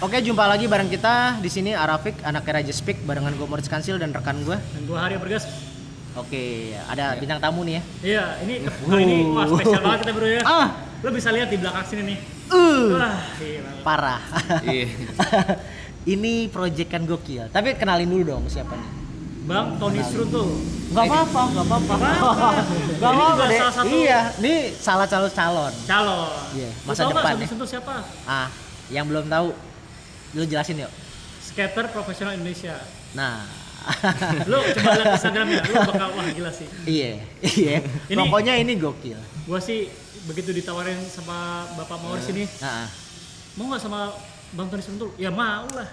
Oke, jumpa lagi bareng kita di sini Arafik, anak Raja Speak barengan gue Moritz Kansil dan rekan gue. Dan gua Hari Bergas. Oke, ada bintang tamu nih ya. Iya, ini wah spesial banget kita bro ya. Lo bisa lihat di belakang sini nih. Wah, gila. Parah. Iya. Ini proyek kan gokil. Tapi kenalin dulu dong siapa nih? Bang Tony Struto. Gak apa-apa. Gak apa-apa deh. Salah satu Iya, ini salah calon. calon. Iya, Lo masa tau depan nggak ya. Struto siapa? Yang belum tahu, lu jelasin yuk. Skater profesional Indonesia. Nah, Lo coba lihat Instagramnya, lo bakal wah gila sih. iya. Ini- Pokoknya ini gokil. Gua sih begitu ditawarin sama Bapak Mauris ini, Nah, mau nggak sama Bang Tony Struto? Ya mau lah.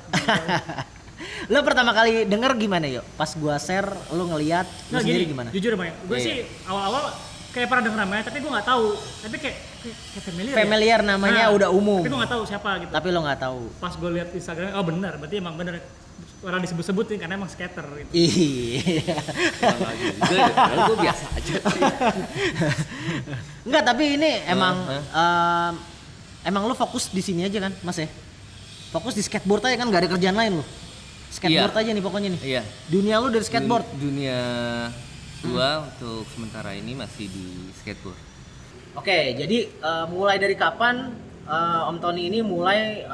lu pertama kali denger gimana yuk? Pas gua share, lu ngeliat, lu Nah sendiri gini, gimana? jujur ya Bang, gue Iya. sih awal-awal kayak pernah denger namanya, tapi gue nggak tahu. Tapi kayak familiar. Familiar ya? namanya udah umum. Tapi gue nggak tahu siapa gitu. Tapi lo nggak tahu. Pas gue lihat Instagramnya, oh benar, berarti emang benar orang disebut-sebutin karena emang skater gitu. Iya. Gue biasa aja sih. Enggak, tapi ini emang lu fokus di sini aja kan, Mas ya? Fokus di skateboard aja kan, nggak ada kerjaan lain lu. Skateboard aja nih pokoknya nih. Iya. Dunia lu dari skateboard. Dunia gua untuk sementara ini masih di skateboard. Oke, jadi mulai dari kapan Om Tony ini mulai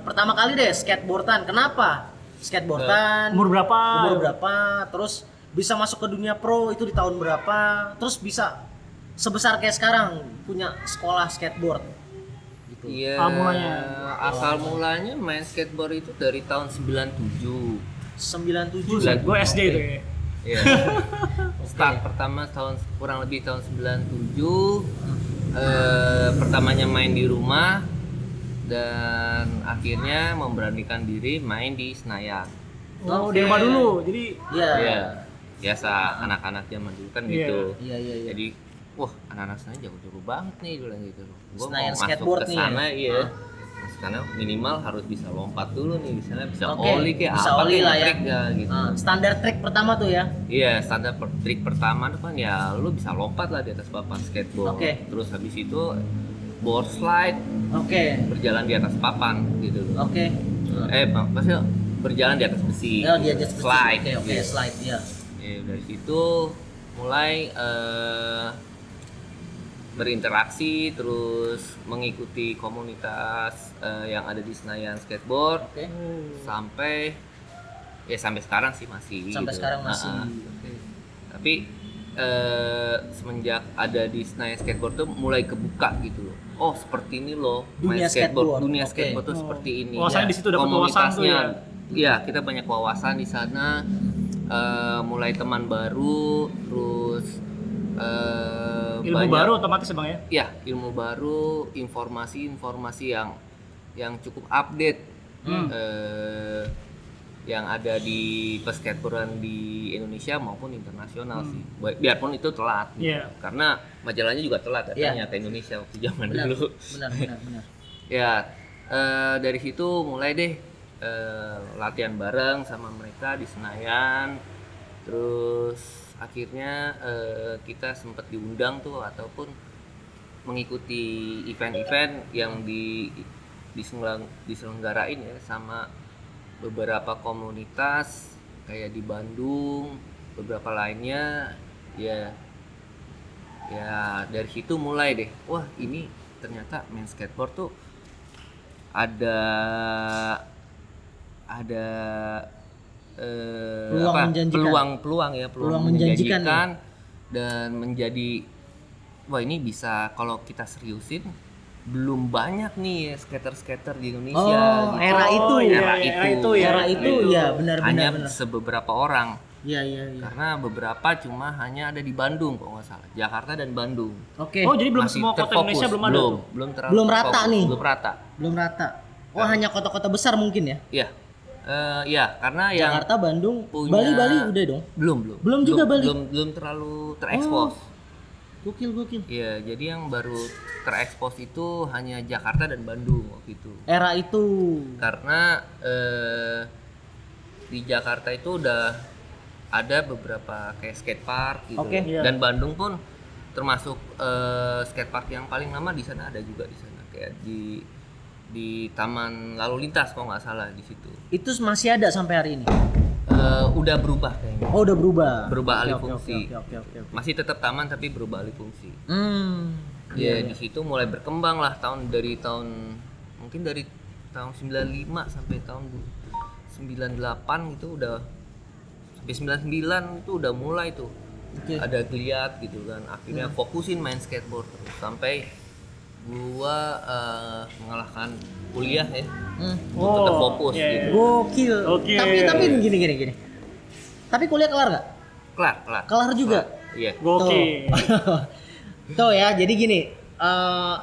pertama kali deh skateboardan? Kenapa? Skateboardan. Umur berapa? Umur berapa? Terus bisa masuk ke dunia pro itu di tahun berapa? Terus bisa sebesar kayak sekarang punya sekolah skateboard. Gitu. Iya. Awal mulanya. Asal mulanya main skateboard itu dari tahun 97. 97. Gue SD itu ya. Iya. Start pertama kurang lebih tahun 97. Pertamanya main di rumah dan akhirnya memberanikan diri main di Senayan. Oh, Oke. di rumah dulu. Jadi Iya. Iya. Biasa anak-anak zaman dulu kan Iya. gitu. Iya. Jadi wah anak-anak sana jago-jago banget nih bilang gitu. Gua Senayan mau masuk skateboard ke nih sana ya? iya. Masuk sana minimal harus bisa lompat dulu nih, misalnya bisa Oke, ollie kayak bisa apa ollie kayak lah ya. trik gitu. Standar trik pertama tuh ya. Iya, standar trik pertama tuh kan ya lu bisa lompat lah di atas papan skateboard. Oke. Terus habis itu board slide, Oke. berjalan di atas papan gitu. Oke. Maksudnya berjalan di atas besi. Oh, dia just slide. Oke, gitu. slide ya. Ya, dari situ mulai berinteraksi, terus mengikuti komunitas yang ada di Senayan Skateboard Oke. sampai sekarang sih masih. Sampai gitu. sekarang masih. Oke. Tapi semenjak ada di Senayan Skateboard tuh mulai kebuka gitu loh. Oh seperti ini loh Dunia main skateboard. skateboard. Dunia Oke. skateboard tuh seperti ini. wawasannya di situ dapat wawasan tuh Komunitasnya. ya. Iya, kita banyak wawasan di sana. Mulai teman baru, terus Ilmu banyak, baru otomatis ya Bang ya. ya ilmu baru, informasi yang cukup update yang ada di peskateboardan di Indonesia maupun internasional sih. Biarpun itu telat, Iya. karena majalahnya juga telat datangnya Iya. ke Indonesia waktu zaman Benar. dulu. Benar. Ya, dari situ mulai deh latihan bareng sama mereka di Senayan. Terus akhirnya kita sempat diundang tuh ataupun mengikuti event-event yang diselenggarain ya sama beberapa komunitas kayak di Bandung, beberapa lainnya ya dari situ mulai deh, wah ini ternyata main skateboard tuh ada peluang menjanjikan dan menjadi wah ini bisa kalau kita seriusin belum banyak nih skater-skater di Indonesia Oh, gitu. era itu. Era itu ya, benar. hanya sebeberapa orang Iya. karena beberapa cuma hanya ada di Bandung kalau nggak salah, Jakarta dan Bandung. Oke. Oh, jadi belum Masih semua kota terfokus. Indonesia belum ada tuh. Belum rata terfokus, nih. belum rata. Belum rata. Oh, hanya kota-kota besar mungkin ya? Iya. Karena yang Jakarta, Bandung, punya- Bali udah dong. belum juga Bali? belum terlalu terekspos. Gokil. Iya, jadi yang baru terekspos itu hanya Jakarta dan Bandung waktu itu. Era itu. Karena di Jakarta itu udah ada beberapa kayak skatepark gitu. Oke. Iya. Dan Bandung pun termasuk skatepark yang paling lama di sana ada juga di sana kayak di di Taman Lalu Lintas kalau nggak salah di situ. Itu masih ada sampai hari ini. Udah berubah kayaknya. Oh, udah berubah. Berubah alih Oke, fungsi. Oke. Masih tetap taman tapi berubah alih fungsi. Iya. Di situ mulai berkembang lah mungkin dari tahun 95 sampai tahun 98 gitu udah sampai 99 itu udah mulai tuh. Oke. Ada geliat gitu kan. Akhirnya fokusin main skateboard terus sampai gua mengalahkan kuliah ya. Gua tetap fokus iya, iya. gitu. Gokil. Oke. Tapi gini. Tapi kuliah kelar nggak? Kelar. Kelar juga. Iya. Gokil. Tuh ya, jadi gini,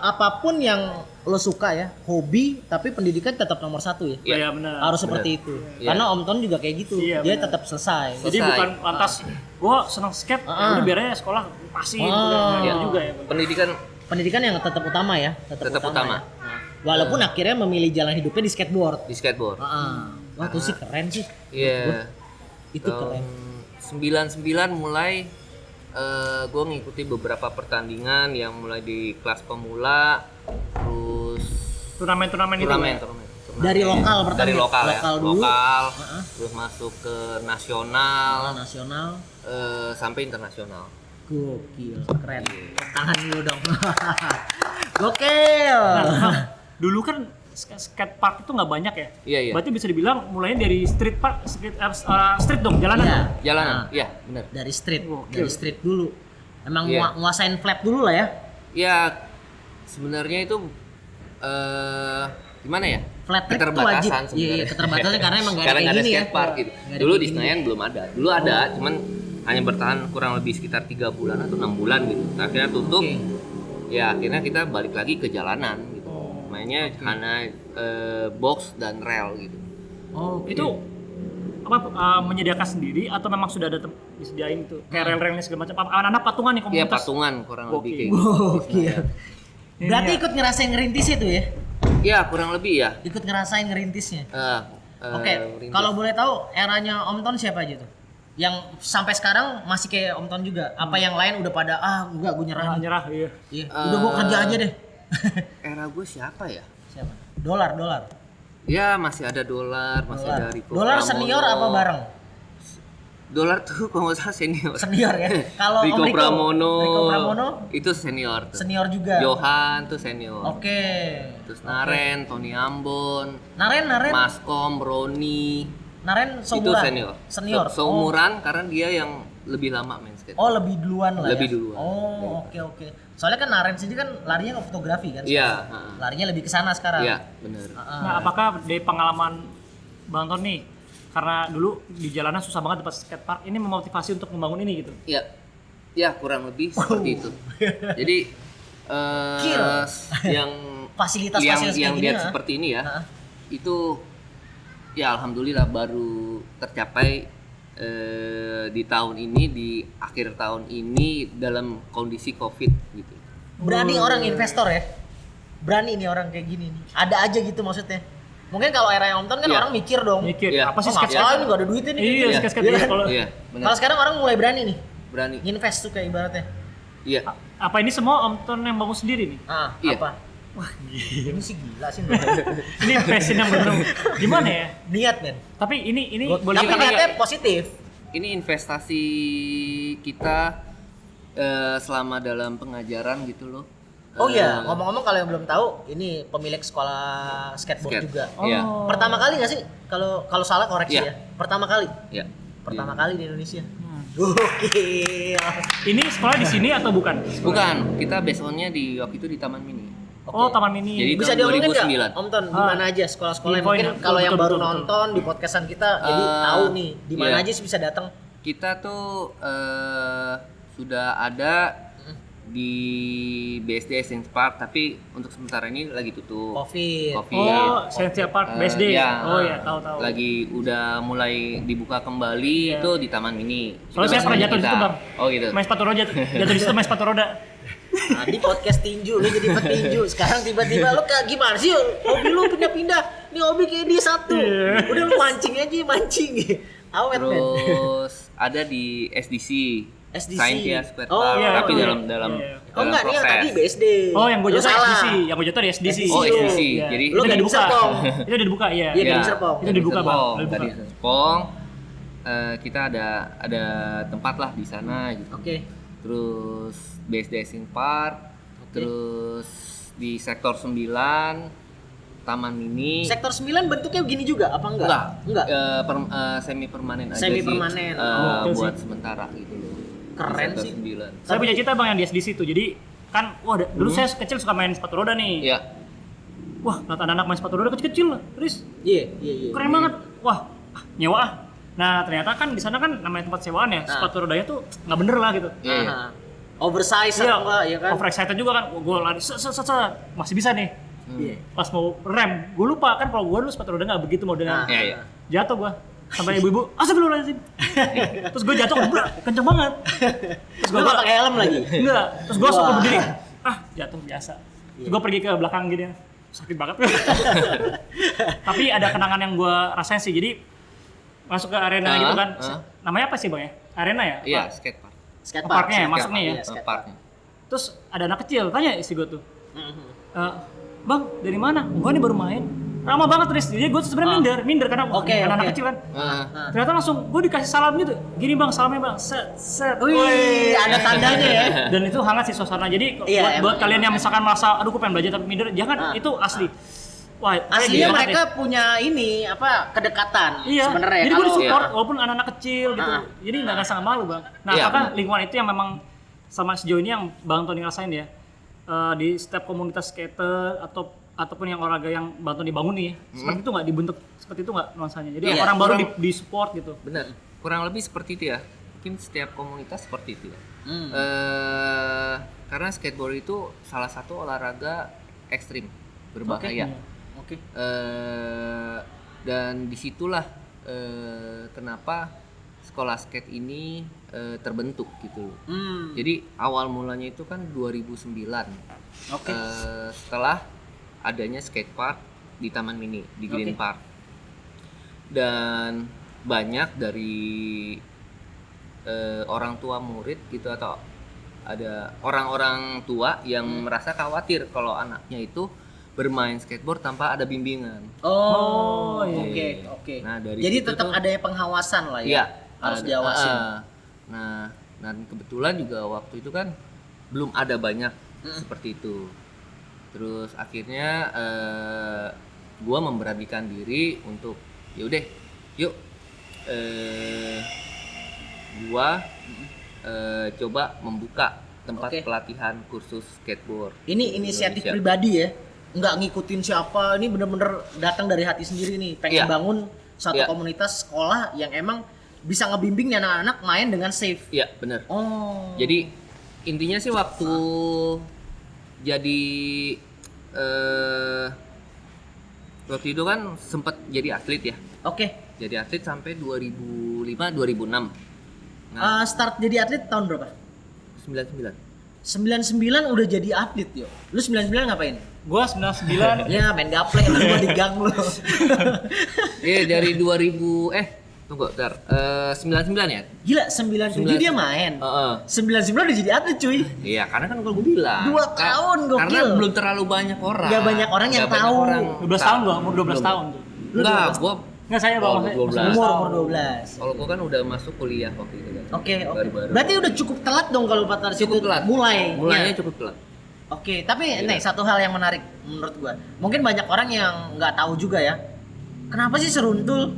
apapun yang lo suka ya, hobi, tapi pendidikan tetap nomor satu ya. Iya, benar. Harus seperti itu. Iya. Karena Om Ton juga kayak gitu, Iya, dia benar. tetap selesai. Jadi Selesai. bukan lantas gue senang skate, udah biar aja sekolah pasin Ah. gitu juga ya. Pendidikan yang tetap utama ya, Tetap utama. ya. Nah, walaupun akhirnya memilih jalan hidupnya di skateboard. Di skateboard. Wah, itu sih keren sih. Iya. Itu keren. 99 mulai gue ngikuti beberapa pertandingan yang mulai di kelas pemula, terus Turnamen-turnamen itu. turnamen. Dari lokal pertama. Dari lokal ya. Lokal dulu. Lokal, terus masuk ke nasional, Nasional. sampai internasional. Gokil, keren. Tangan dulu dong. Gokil. Dulu kan skate park itu nggak banyak ya. Iya, iya. Berarti bisa dibilang mulainya dari street park, street dong, jalanan. Iya. dong? Jalanan, Nah, iya benar. dari street, Gokil. dari street dulu. Emang Iya. nguasain flat dulu lah ya. Ya sebenarnya itu gimana ya? Flat track tuh wajib. Keterbatasan Iya, sebenarnya. keterbatasan karena emang nggak ada Karena kayak nggak ada gini ya. skatepark gitu. Nggak ada Dulu kayak di gini. Senayan belum ada. Dulu ada, cuman hanya bertahan kurang lebih sekitar 3 bulan atau 6 bulan gitu. Akhirnya tutup. Oke. Ya akhirnya kita balik lagi ke jalanan gitu. Mainnya hanya box dan rel gitu. Oh, Itu apa menyediakan sendiri atau memang sudah ada disediain itu kayak rel-relnya segala macam. Anak-anak patungan nih Ya komunitas. patungan kurang lebih kayak Gokil. gitu. Gokil. Berarti ikut ngerasain ngerintis itu ya? Ya kurang lebih ya. Ikut ngerasain ngerintisnya. Oke, Rintis. kalau boleh tahu eranya Om Ton siapa aja tuh? Yang sampai sekarang masih kayak Om Ton juga? Apa yang lain udah pada enggak gue nyerah nih. Nyerah, iya. Iya, udah gue kerja aja deh. Era gue siapa ya? Siapa? Dolar. Ya masih ada dolar, masih ada Rico Dolar Pramono. senior apa bareng? Dolar tuh kalau nggak salah senior. Senior ya. Kalau Rico Om Pramono, Rico Pramono itu senior tuh. senior juga. Johan tuh senior. Oke. Terus Naren, Tony Ambon, Naren. Maskom, Roni, Naren itu seumuran. senior. Senior. Seumuran karena dia yang lebih lama main skate. Oh, lebih duluan lah Lebih ya. duluan. Oh, oke. Soalnya kan Naren sendiri kan larinya ke fotografi kan. Iya, sekarang. Larinya lebih ke sana sekarang. Iya, benar. Nah, apakah dari pengalaman Bang Ton nih, karena dulu di jalanan susah banget dapat skatepark, ini memotivasi untuk membangun ini gitu? Iya. Ya, kurang lebih seperti itu. Jadi Kill. yang Fasilitas-fasilitas kayak yang gini, lihat ha? seperti ini ya. Ha? Itu ya alhamdulillah baru tercapai di tahun ini, di akhir tahun ini dalam kondisi Covid gitu. Berani orang investor ya. Berani nih orang kayak gini nih. Ada aja gitu maksudnya. Mungkin kalau era yang Om Ton kan Iya. orang mikir dong. Mikir, Iya. apa sih Oh, skate ngapain gak ada duitnya nih. Iya, Gitu. skate-skate Iya iya, kan? kalau Iya, benar. Kalau sekarang orang mulai berani nih. Berani. Invest tuh kayak ibaratnya. Iya. apa ini semua Om Ton yang bangun sendiri nih? Iya. Apa? Wah, ini sih gila sih. Ini passion yang benar gimana ya? Niat, men. Tapi ini boleh Tapi kita niatnya lihat. positif. Ini investasi kita selama dalam pengajaran gitu loh. Oh iya, ngomong-ngomong kalau yang belum tahu, ini pemilik sekolah skateboard Skate. juga. Iya. Pertama kali nggak sih? Kalau salah koreksi Iya. ya. Pertama kali. Ya. Pertama kali di Indonesia. Hmm. Gokil. Ini sekolah di sini atau bukan? Bukan, kita based on-nya di waktu itu di Taman Mini. Oh, Taman Mini. Jadi Bisa tahun diomongin nggak, 2009. Om Ton? Di mana aja sekolah-sekolah yang Infoin mungkin ya. kalau yang Betul, baru betul, nonton di podcastan kita, jadi tahu nih di mana iya. aja sih bisa datang. Kita tuh sudah ada di BSD Science Park, tapi untuk sementara ini lagi tutup. Covid. Oh, Sensia Park BSD. Ya, Oh ya, tahu-tahu. Lagi udah mulai dibuka kembali Iya. itu di Taman Mini. Soalnya saya Itu pernah based jatuh di kita. situ, Bang. Oh gitu. Main sepatu roda, jatuh di situ main sepatu roda. Nah, di podcast tinju lu jadi petinju. Sekarang tiba-tiba lu kayak gimana sih? Hobi lu pindah-pindah. Nih hobi kayak dia satu. Udah lu mancing aja, mancing. Awet, men. Terus ada di SDC. SDC. Scientia Square Oh, Park, iya, tapi iya. dalam Iya, dalam iya. Oh enggak, ini yang proses. tadi BSD. Oh, yang gue Lu jatuh salah. SDC, yang gue jatuh di SDC. Oh, SDC. Iya. Jadi Lu Itu Gading dibuka. Serpong. Itu udah dibuka, iya. Iya, Gading Serpong. Itu dibuka, Bang. Udah dibuka. Gading Serpong. Kita ada tempat lah di sana gitu. Oke. Terus BSD Sing Park, Oke. terus di sektor 9 Taman Mini. Sektor 9 bentuknya begini juga apa enggak? Enggak. Semi permanen aja Semi sih. permanen. Oke Buat sih. sementara gitu loh. Keren Sektor sih. 9. Saya punya cerita Bang yang di SDC itu. Jadi kan dulu saya kecil suka main sepatu roda nih. Iya. Wah, lihat anak-anak main sepatu roda kecil-kecil lah. Terus Iya. keren banget. Wah, nyewa ah. Nah, ternyata kan di sana kan namanya tempat sewaan ya. Sepatu rodanya tuh nggak bener lah gitu. Iya. Aha. Oversize Iya, atau enggak ya kan? overexcited juga kan. Gue lari set, masih bisa nih. Iya. Pas mau rem, gue lupa kan kalau gue dulu sepatu roda nggak begitu modelnya. Iya, iya. Jatuh gue sampai ibu-ibu, astagfirullahaladzim. Terus gue jatuh, kenceng banget. Terus Lu nggak pakai helm lagi? Enggak, terus gue langsung Wah. berdiri. Jatuh biasa. Terus gue pergi ke belakang gini, sakit banget. Tapi ada kenangan yang gue rasain sih. Jadi masuk ke arena gitu kan. Namanya apa sih Bang ya? Arena ya? Iya, Apa? skatepark. Skatepark. Parknya ya, masuk nih ya? Iya, skatepark. Parknya. Terus ada anak kecil, tanya istri gue tuh. Mhm. Bang, dari mana? Enggak nih baru main. Ramah banget Tris. Jadi gue sebenarnya minder karena Oke, anak oke. kecil kan. Heeh. Ternyata langsung gue dikasih salam gitu. Gini Bang, salamnya Bang. Set. Wih, ada tandanya ya. Dan itu hangat sih suasana. Jadi Iya, buat emang. kalian yang misalkan merasa aduh gue pengen belajar tapi minder, jangan, itu asli. Wah, Aslinya banget mereka ya. punya ini apa kedekatan Iya, sebenarnya jadi gue kalau disupport Iya. walaupun anak-anak kecil gitu. Jadi nggak ngerasa malu Bang. Nah, Iya, apakah benar. lingkungan itu yang memang sama sejauh ini yang Bang Tony rasain ya? Di setiap komunitas skater ataupun yang olahraga yang Bang Tony bangun nih, seperti itu nggak dibentuk seperti itu nggak nuansanya? Jadi Iya, orang baru kurang- di support gitu. Benar. Kurang lebih seperti itu ya. Mungkin setiap komunitas seperti itu ya. Karena skateboard itu salah satu olahraga ekstrim, berbahaya. Oke. Dan disitulah kenapa sekolah skate ini terbentuk gitu. Jadi awal mulanya itu kan 2009. Oke. Setelah adanya skatepark di Taman Mini di Green Oke. Park. Dan banyak dari orang tua murid gitu atau ada orang-orang tua yang merasa khawatir kalau anaknya itu bermain skateboard tanpa ada bimbingan. Oh, iya. Oke, oke. Nah, dari Jadi situ tetap tuh- ada pengawasan lah ya. Iya, Harus ada. diawasin. Nah, dan kebetulan juga waktu itu kan belum ada banyak seperti itu. Terus akhirnya gua memberanikan diri untuk yaudah, yuk gua coba membuka tempat Oke. pelatihan kursus skateboard. Ini inisiatif Indonesia. pribadi ya. Nggak ngikutin siapa, ini bener-bener datang dari hati sendiri nih. Pengen Iya. bangun satu Iya. komunitas sekolah yang emang bisa ngebimbing nih anak-anak main dengan safe. Iya, bener. Oh. Jadi intinya sih waktu jadi waktu itu kan sempat jadi atlet ya. Oke. Jadi atlet sampai 2005 2006. Start jadi atlet tahun berapa? 99. 99 udah jadi atlet yo. Lu 99 ngapain? Gua 99. Ya main gaple lu gua di gang lu. Dari 2000 tunggu bentar. 99 ya? Gila 97 dia main. Heeh. 99 udah jadi atlet cuy. Iya, karena kan kalau gue bilang 2 tahun gokil. Karena belum terlalu banyak orang. Nggak banyak orang yang Nggak banyak tahu. orang 12 tahun gua, umur 12 Belum. tahun tuh. Lu Enggak, 12. gua Enggak saya Bang, Oh, maksudnya 12. Umur 12. kalau gua kan udah masuk kuliah waktu itu kan. Oke. Baru-baru. Berarti udah cukup telat dong kalau partner situ Cukup telat. mulainya. Mulainya cukup telat. Oke, tapi Iya. nih satu hal yang menarik menurut gua. Mungkin banyak orang yang nggak tahu juga ya. Kenapa sih seruntul?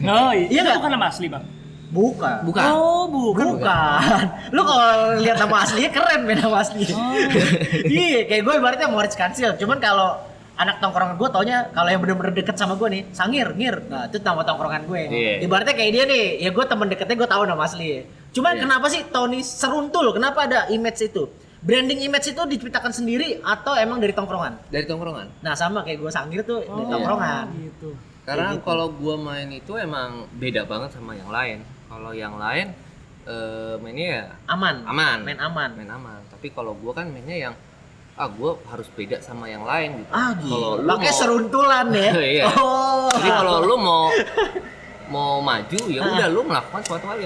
Oh, Iya itu nggak? bukan nama asli Bang. Bukan. Bukan. Oh, bukan. Bukan. Lu kalau lihat nama aslinya keren men nama aslinya. Oh. Iya, kayak gue ibaratnya Moritz Kansil. Cuman kalau anak tongkrongan gue taunya kalau yang bener-bener deket sama gue nih, Sangir, Ngir. Nah, itu nama tongkrongan gue. Iya. Ibaratnya kayak dia nih, ya gue temen deketnya gue tahu nama asli. Cuman Iya. kenapa sih Tony seruntul? Kenapa ada image itu? Branding image itu diciptakan sendiri atau emang dari tongkrongan? Dari tongkrongan. Nah, sama kayak gue Sangir tuh dari Oh, tongkrongan. gitu. Karena Kayak gitu. kalau gua main itu emang beda banget sama yang lain. Kalau yang lain mainnya ya Aman. aman. Main aman. Main aman. Tapi kalau gua kan mainnya yang gua harus beda sama yang lain gitu. Ah, gitu. Kalau lu Pakai mau- seruntulan ya. Iya. Oh. Jadi kalau lu mau mau maju ya udah lu melakukan suatu hal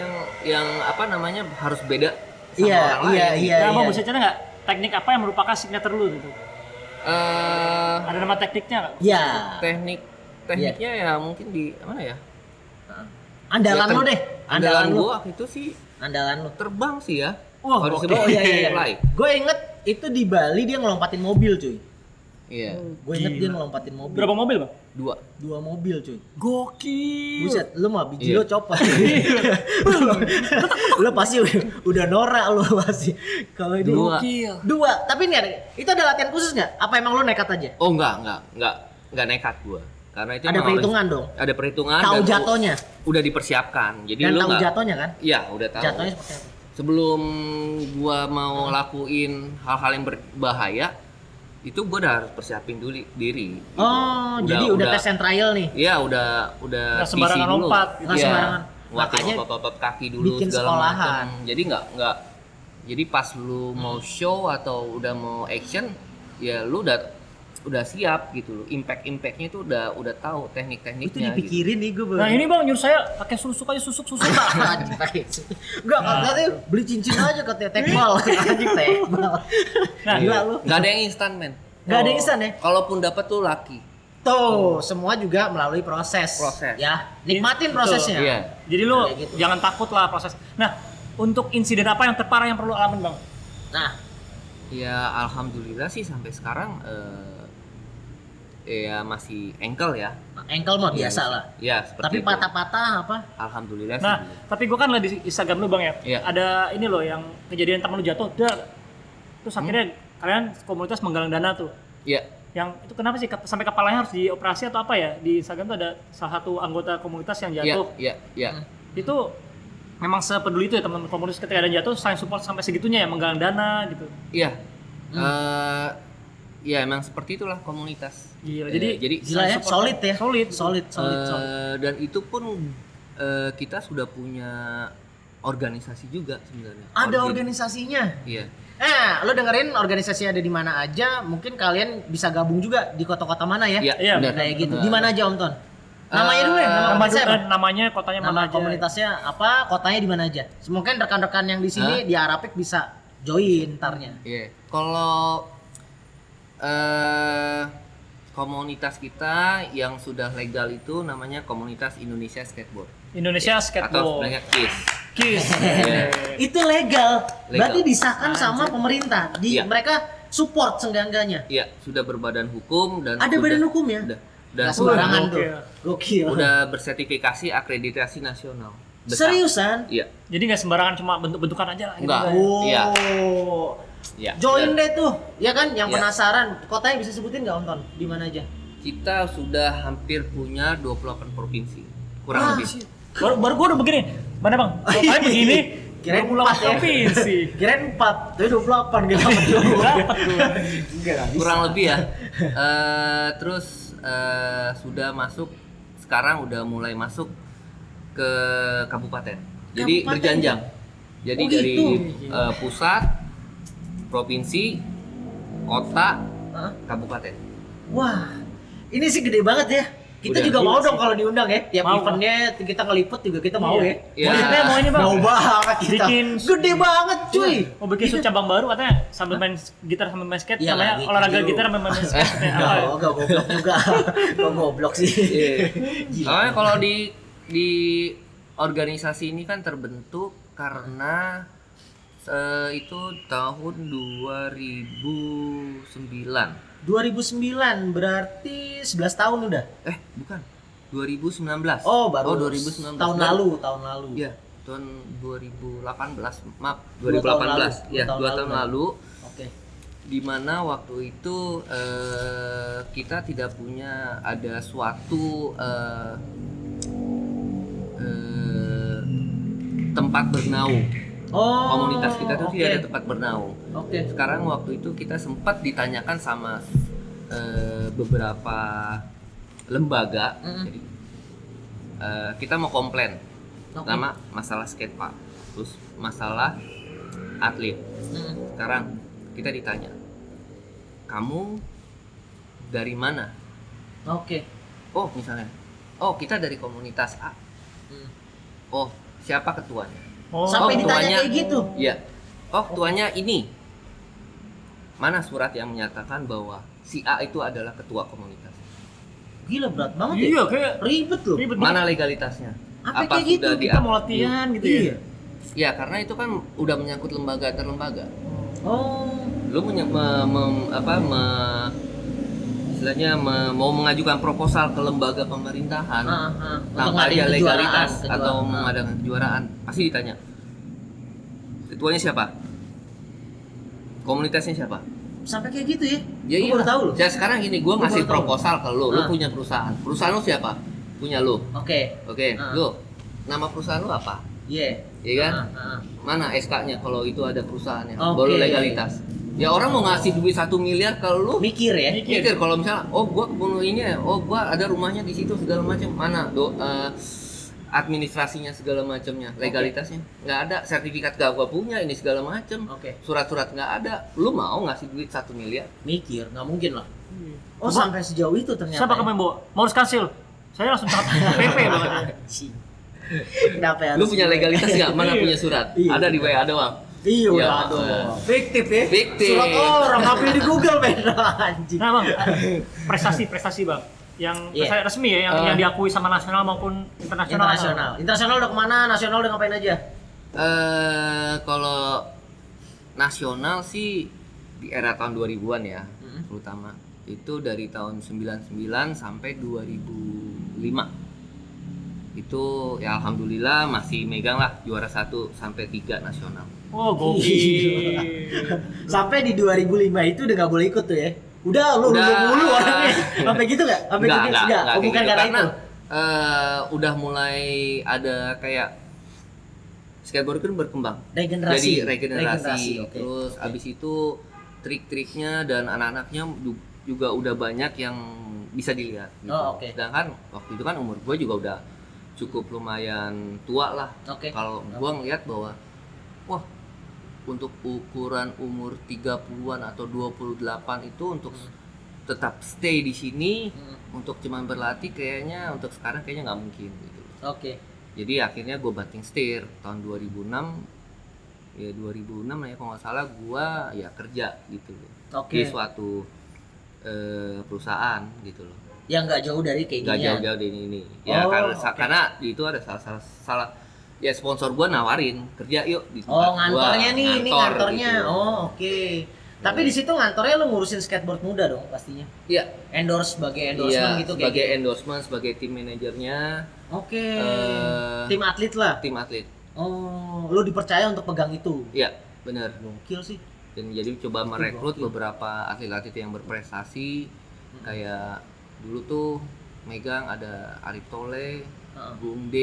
yang apa namanya harus beda sama Iya, orang lain. iya, iya. Nah, mau bisa cerita nggak teknik apa yang merupakan signature lu gitu? Ada nama tekniknya nggak? Iya. Tekniknya ya mungkin di mana ya? Andalan Ya, lo deh. Andalan lu. gua itu sih Andalan lo. terbang sih ya. Wah, Kalau oke. disebut Oh iya iya. fly. Gue inget itu di Bali dia ngelompatin mobil cuy. Iya. Gue inget dia Gila. ngelompatin mobil. Berapa mobil bang? 2. 2 mobil cuy. Gokil. Buset, lu mah biji Iya. lo copot. Lu pasti udah norak lu pasti. Kalau ini 2. 2. Tapi nih itu ada latihan khusus nggak? Apa emang lu nekat aja? Oh enggak nekat gua. Karena itu Ada emang perhitungan dong. Ada perhitungan Tahu dan jatuhnya. udah dipersiapkan. Jadi Dan lu tahu nggak jatuhnya kan? Iya, udah tahu. Jatuhnya seperti apa? Sebelum gua mau lakuin hal-hal yang berbahaya, itu gua udah harus persiapin dulu diri. Oh, jadi udah tes and trial nih. Iya, udah Nggak sembarangan PC dulu. lompat, nggak Iya, sembarangan. Makanya Makanya otot kaki dulu bikin segala sekolahan. macam. Jadi nggak jadi pas lu mau show atau udah mau action, ya lu udah siap gitu loh. Impactnya itu udah tahu itu teknik-tekniknya. dipikirin nih gue. Nah ini bang nyuruh saya pakai susuk aja susuk. Enggak, katanya beli cincin aja katanya tekbal. Anjing tekbal. Nah, Gila lu. Nggak ada yang instan, men. Enggak ada instan ya? Kalaupun dapat tuh laki. Tuh, semua juga melalui proses. Ya, nikmatin prosesnya. Iya. Jadi lu Kayak gitu. jangan takut lah proses. Nah untuk insiden apa yang terparah yang perlu alamin bang? Nah, Ya alhamdulillah sih sampai sekarang ya masih ankle ya. ankle mah biasa lah. Ya, seperti Tapi itu. patah-patah apa? Alhamdulillah sih. Nah tapi gua kan liat di Instagram lu bang ya. Iya. Ada ini loh yang kejadian teman lu jatuh. Terus akhirnya kalian komunitas menggalang dana tuh. Iya. Yang itu kenapa sih sampai kepalanya harus dioperasi atau apa ya? Di Instagram tuh ada salah satu anggota komunitas yang Iya, jatuh. iya. Itu memang sepeduli itu ya teman-teman komunitas ketika ada yang jatuh saling support sampai segitunya ya menggalang dana gitu. Iya. Ya emang seperti itulah komunitas. Gila. Jadi Gila ya, solid ya. Solid. Solid. dan itu pun kita sudah punya organisasi juga sebenarnya. Ada organisasinya. Iya. Lo dengerin organisasi ada di mana aja, mungkin kalian bisa gabung juga di kota-kota mana ya? Iya, Iya, benar. Kayak gitu. Di mana aja Om Ton? Namanya dulu ya, nama komunitasnya apa? Namanya kotanya Nama mana aja. komunitasnya apa, kotanya di mana aja. Mungkin rekan-rekan yang di sini di Arapik bisa join ntarnya. Iya. Kalau komunitas kita yang sudah legal itu namanya Komunitas Indonesia Skateboard Indonesia atau Skateboard. sebenarnya KIS. KIS. Iya. Itu legal. Berarti Legal. disahkan sama pemerintah. Iya. Mereka support seenggaknya. Iya, sudah berbadan hukum dan Ada badan hukum ya? Dan Nggak sembarangan Gokil. tuh. Gokil. udah bersertifikasi akreditasi nasional. Besar. Seriusan? Iya. Jadi nggak sembarangan cuma bentuk-bentukan aja lah. gitu. Enggak. Oh. Iya. Iya. Join deh tuh. Ya kan yang Iya. penasaran. Kotanya bisa sebutin nggak Om Ton? Di mana aja? Kita sudah hampir punya 28 provinsi. Kurang lebih. Baru gua udah begini. Mana bang? Kalau kalian begini, Kirain pulang 4 ya. provinsi. Kirain 4, tapi 28 gitu. Dapat gua. Enggak bisa. Kurang lebih ya. Terus sudah masuk, sekarang udah mulai masuk ke kabupaten. Jadi Kabupaten? berjanjang. Jadi Oh, dari gitu. pusat, provinsi, kota, Hah? kabupaten. Wah, ini sih gede banget ya. Kita Udah, juga gila mau sih. dong kalau diundang ya. Tiap Mau, eventnya kita ngeliput juga kita mau Iya. ya. Iya. Maksudnya mau ini bang. Mau banget kita. Bikin Gede banget cuy. Mau bikin shoot cabang baru katanya sambil main gitar sambil main skate, Iya, namanya lagi, olahraga gitu. gitar sambil main skate. Katanya apa ya? Enggak goblok juga. Kok goblok sih. Iya. Gila. Soalnya kalau di organisasi ini kan terbentuk karena itu tahun 2009. 2009 berarti 11 tahun udah. Bukan. 2019. Oh, baru 2019. tahun lalu. Iya, tahun 2018. Maaf, 2 tahun 2018. lalu. Ya, 2 2 tahun tahun lalu. lalu. Oke. Di mana waktu itu kita tidak punya ada suatu tempat bernaung. Oh. Komunitas kita tuh oke. tidak ada tempat bernaung. Oke. Sekarang waktu itu kita sempat ditanyakan sama beberapa lembaga. Jadi kita mau komplain Oke. sama masalah skatepark, terus masalah atlet. Sekarang kita ditanya, kamu dari mana? Oke. Oh misalnya, oh kita dari komunitas A. Oh, siapa ketuanya? Oh. Sampai ditanya ketuanya. kayak gitu. Iya. Oh, ketuanya ini. Mana surat yang menyatakan bahwa si A itu adalah ketua komunitas? Gila berat banget ya. Iya, kayak Ribet loh. ribet Mana banget. legalitasnya? Apa kayak gitu? Kita mau latihan gitu ya. Iya. Ya, karena itu kan udah menyangkut lembaga antar lembaga. Oh. Lu istilahnya mau mengajukan proposal ke lembaga pemerintahan Untuk tanpa ngadain ada legalitas kejuaraan. atau mengadakan kejuaraan, pasti ditanya ketuanya siapa, komunitasnya siapa. Sampai kayak gitu ya? Ya Gua baru tahu loh. Ya sekarang gini, gua Gua ngasih baru tahu. proposal ke lu Ah. punya perusahaan lu siapa? Punya lu. Oke. Oke, Ah. lu nama perusahaan lu apa? Iya. Iya kan? Mana SK-nya kalau itu ada perusahaannya, Oke. baru legalitas. Ya orang mau ngasih duit 1 miliar ke lu, Mikir ya. mikir kalau misalnya, oh gua kebunuh ini ya, oh gua ada rumahnya di situ segala macam, mana administrasinya segala macamnya, legalitasnya nggak ada, sertifikat gak gua punya ini segala macam, Oke. surat-surat nggak ada, lu mau ngasih duit 1 miliar? Mikir, nggak mungkin lah. Oh, Coba- sampai sejauh itu ternyata. Siapa kamu yang bawa? Morris Kansil. Saya langsung tahu PP banget. Anjing. Kenapa ya? Lu harus punya gue? legalitas nggak? Mana punya surat? Iya. Ada di WA doang. Iya, Ya, aduh. Fiktif ya. Fiktif. Surat orang ngambil di Google beda anjing. Nah, Bang, prestasi Bang. Yang Iya. prestasi resmi ya, yang diakui sama nasional maupun internasional. Internasional. Internasional udah kemana? Nasional udah ngapain aja? Kalau nasional sih di era tahun 2000-an ya, Hmm. terutama itu dari tahun 99 sampai 2005. Itu ya alhamdulillah masih megang lah juara 1 sampai 3 nasional. Oh, gokil. Sampai di 2005 itu udah nggak boleh ikut tuh ya. Udah lu Udah. mulu orangnya. Sampai gitu nggak? Sampai gitu Enggak, Oh, kayak bukan gitu. karena Karena itu. udah mulai ada kayak skateboard kan berkembang. Regenerasi. Jadi regenerasi. Oke. Terus abis itu trik-triknya dan anak-anaknya juga udah banyak yang bisa dilihat gitu. Oh, oke. Sedangkan waktu itu kan umur gue juga udah cukup lumayan tua lah. Oke. Kalau gue ngeliat bahwa wah, untuk ukuran umur 30-an atau 28 itu untuk tetap stay di sini untuk cuman berlatih kayaknya untuk sekarang kayaknya nggak mungkin gitu. Oke. Jadi akhirnya gue banting setir tahun 2006 ya 2006 ya kalau nggak salah gue ya kerja gitu loh Oke. di suatu perusahaan gitu loh, Yang nggak jauh dari kayak nggak gini. jauh-jauh dari ini ya Oh, karena itu ada salah ya sponsor gue nawarin kerja yuk di tempat Oh, gua. ngantornya nih, ini Ngantor ngantornya. gitu. Oh, oke. Tapi di situ ngantornya lu ngurusin skateboard muda dong pastinya. Iya. Endorse sebagai endorsement Iya, gitu kayak sebagai gitu. endorsement, sebagai tim manajernya, Oke. Eh, Tim atlet lah. tim atlet. Oh, lu dipercaya untuk pegang itu. Iya, benar. Gokil sih. Dan jadi coba merekrut gokil. beberapa atlet-atlet yang berprestasi, kayak dulu tuh megang ada Arif Tole, Heeh. Bung D,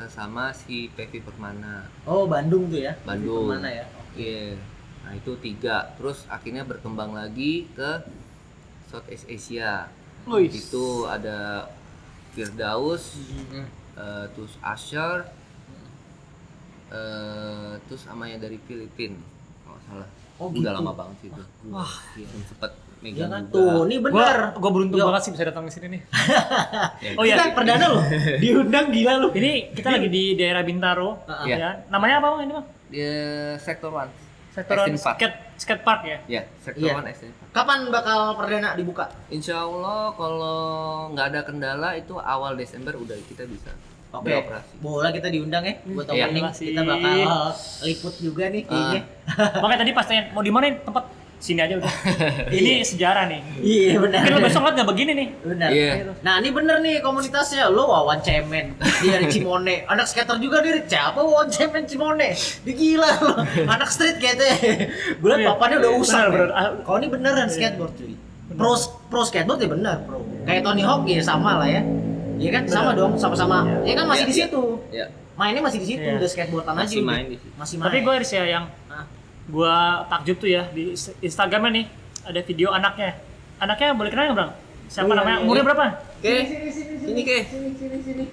sama si Pevi Permana, Oh, Bandung tuh ya. Bandung. Mana ya? Iya. Nah itu 3. Terus akhirnya berkembang lagi ke Southeast Asia. Wih. Itu ada Firdaus, Hmm. terus Asher, terus sama yang dari Filipina, kalau nggak salah. Oh, Udah gitu. lama banget sih itu. Wah. Iya, sempet Ya megang kan juga. tuh, ini bener. Gua beruntung Yo. banget sih bisa datang ke sini nih. Ya, Oh iya. Kita perdana loh. Diundang gila lu. Ini kita lagi di daerah Bintaro. Heeh. Iya. Ya. Namanya apa Bang ini, Bang? Dia sektor 1. Sektor Extreme Park. skate park ya. Ya, sektor Iya. 1 Extreme Park. Kapan bakal perdana dibuka? Insya Allah kalau nggak ada kendala itu awal Desember udah kita bisa Oke. beroperasi. Boleh kita diundang ya buat Iya. opening. Masih. Kita bakal liput juga nih kayaknya. Makanya tadi pas tanya mau di mana tempat sini aja udah. Ini sejarah nih. Iya benar. Mungkin lo besok liat nggak begini nih. Benar. Iya. Nah, ini bener nih komunitasnya. Lo Wawan Cemen, dia dari Cimone. Anak skater juga dia. Siapa Wawan Cemen Cimone? Dia gila lo. Anak street kayaknya. Gue liat Iya. papannya udah usah. Bener. Kalau ini beneran skateboard cuy. Pro skateboard ya bener pro. Kayak Tony Hawk ya sama lah ya. Iya kan? Sama dong, sama-sama. Ya kan masih Iya, di situ. Ya, Mainnya masih di situ, Iya. udah skateboardan aja. masih udah. main di situ. Masih main. Tapi gue harus ya yang Ah. gue takjub tuh ya di Instagramnya nih ada video anaknya. Anaknya boleh kenal nggak Bang? Siapa Iya, namanya? iya. Umurnya berapa? Oke, sini ke. sini.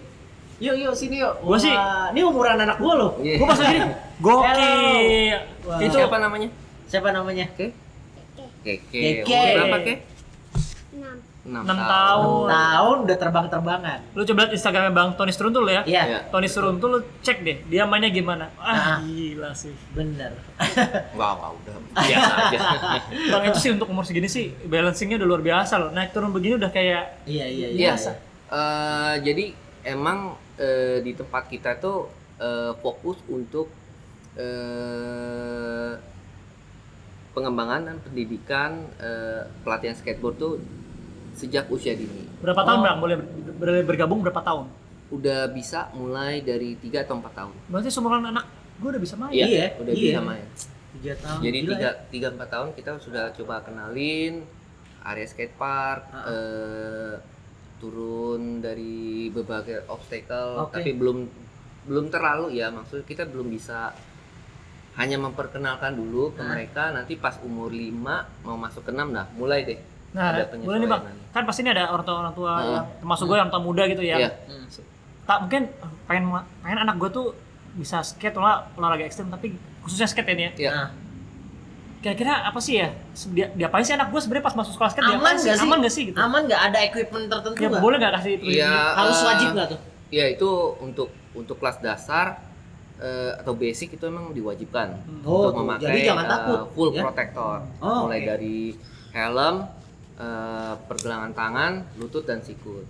Yuk sini yuk. Gua sih- Wah, ini umuran anak gua loh. Iya. Gue pas lagi nih. Gokil. Wah. Itu Itu siapa namanya? Siapa namanya? Oke. Keke. Keke. Umur berapa, Ke? 6 6 tahun. Tahun udah terbang-terbangan. Lu coba liat Instagramnya Bang Tony Seruntul ya. Iya, Iya. Tony Seruntul lu cek deh, dia mainnya gimana. Ah. Gila sih. bener. Wow, udah biasa aja. Bang itu sih untuk umur segini sih balancingnya udah luar biasa loh. Naik turun begini udah kayak Iya, iya, iya. Iya. Biasa. Jadi emang di tempat kita tuh fokus untuk pengembangan dan pendidikan pelatihan skateboard tuh sejak usia dini. berapa tahun Bang boleh bergabung berapa tahun? Udah bisa mulai dari 3 atau 4 tahun. Berarti seumuran anak gue udah bisa main. Iya, udah iya. bisa main. 3 tahun. Jadi gila ya. 3-4 tahun kita sudah coba kenalin area skatepark, turun dari berbagai obstacle, Oke. tapi belum terlalu ya, maksudnya kita belum bisa hanya memperkenalkan dulu ke mereka, nanti pas umur 5 mau masuk ke 6 nah mulai deh. Nah, ada boleh nih Bang. penyesuaian. Kan pasti ini ada orang tua yang termasuk gue yang tua muda gitu ya. Iya. Tak mungkin pengen anak gue tuh bisa skate olahraga ekstrem tapi khususnya skate ini ya. Iya. Nah, Kira-kira apa sih ya? Diapain sih anak gue sebenarnya pas masuk sekolah skate? aman diapain nggak sih? Aman nggak sih gitu? Aman nggak? Ada equipment tertentu Ya nggak? boleh nggak kasih itu? Iya. Harus wajib nggak tuh? Ya itu untuk kelas dasar atau basic itu emang diwajibkan Oh, untuk tuh. memakai Jadi jangan takut, full ya? protector, Oh, mulai oke. dari helm, pergelangan tangan, lutut dan sikut.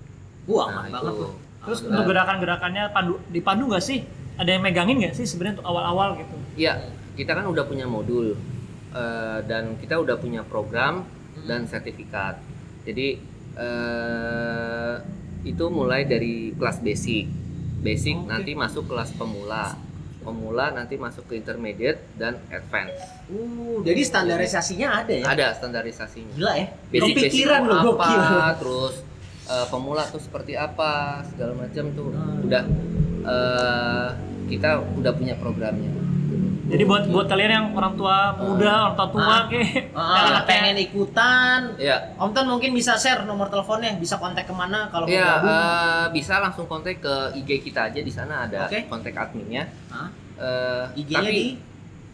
Wah, Nah, aman banget itu. tuh. Terus untuk gerakan-gerakannya dipandu nggak sih? Ada yang megangin nggak sih sebenarnya untuk awal-awal gitu? Iya, kita kan udah punya modul dan kita udah punya program dan sertifikat. Jadi itu mulai dari kelas basic. Basic nanti masuk kelas pemula. Pemula nanti masuk ke intermediate dan advance. Jadi standarisasinya ada ya? Ada standarisasinya. Gila ya? Basic Kepikiran itu lo, apa, gokil. terus pemula tuh seperti apa, segala macam tuh udah kita udah punya programnya. Jadi buat kalian yang orang tua muda, orang tua tua kayak Ah, pengen ikutan. Ya, Om Ton mungkin bisa share nomor teleponnya, bisa kontak kemana kalau mau ya gabung? bisa langsung kontak ke IG kita aja, di sana ada Oke. kontak adminnya. Hah? IG-nya Tapi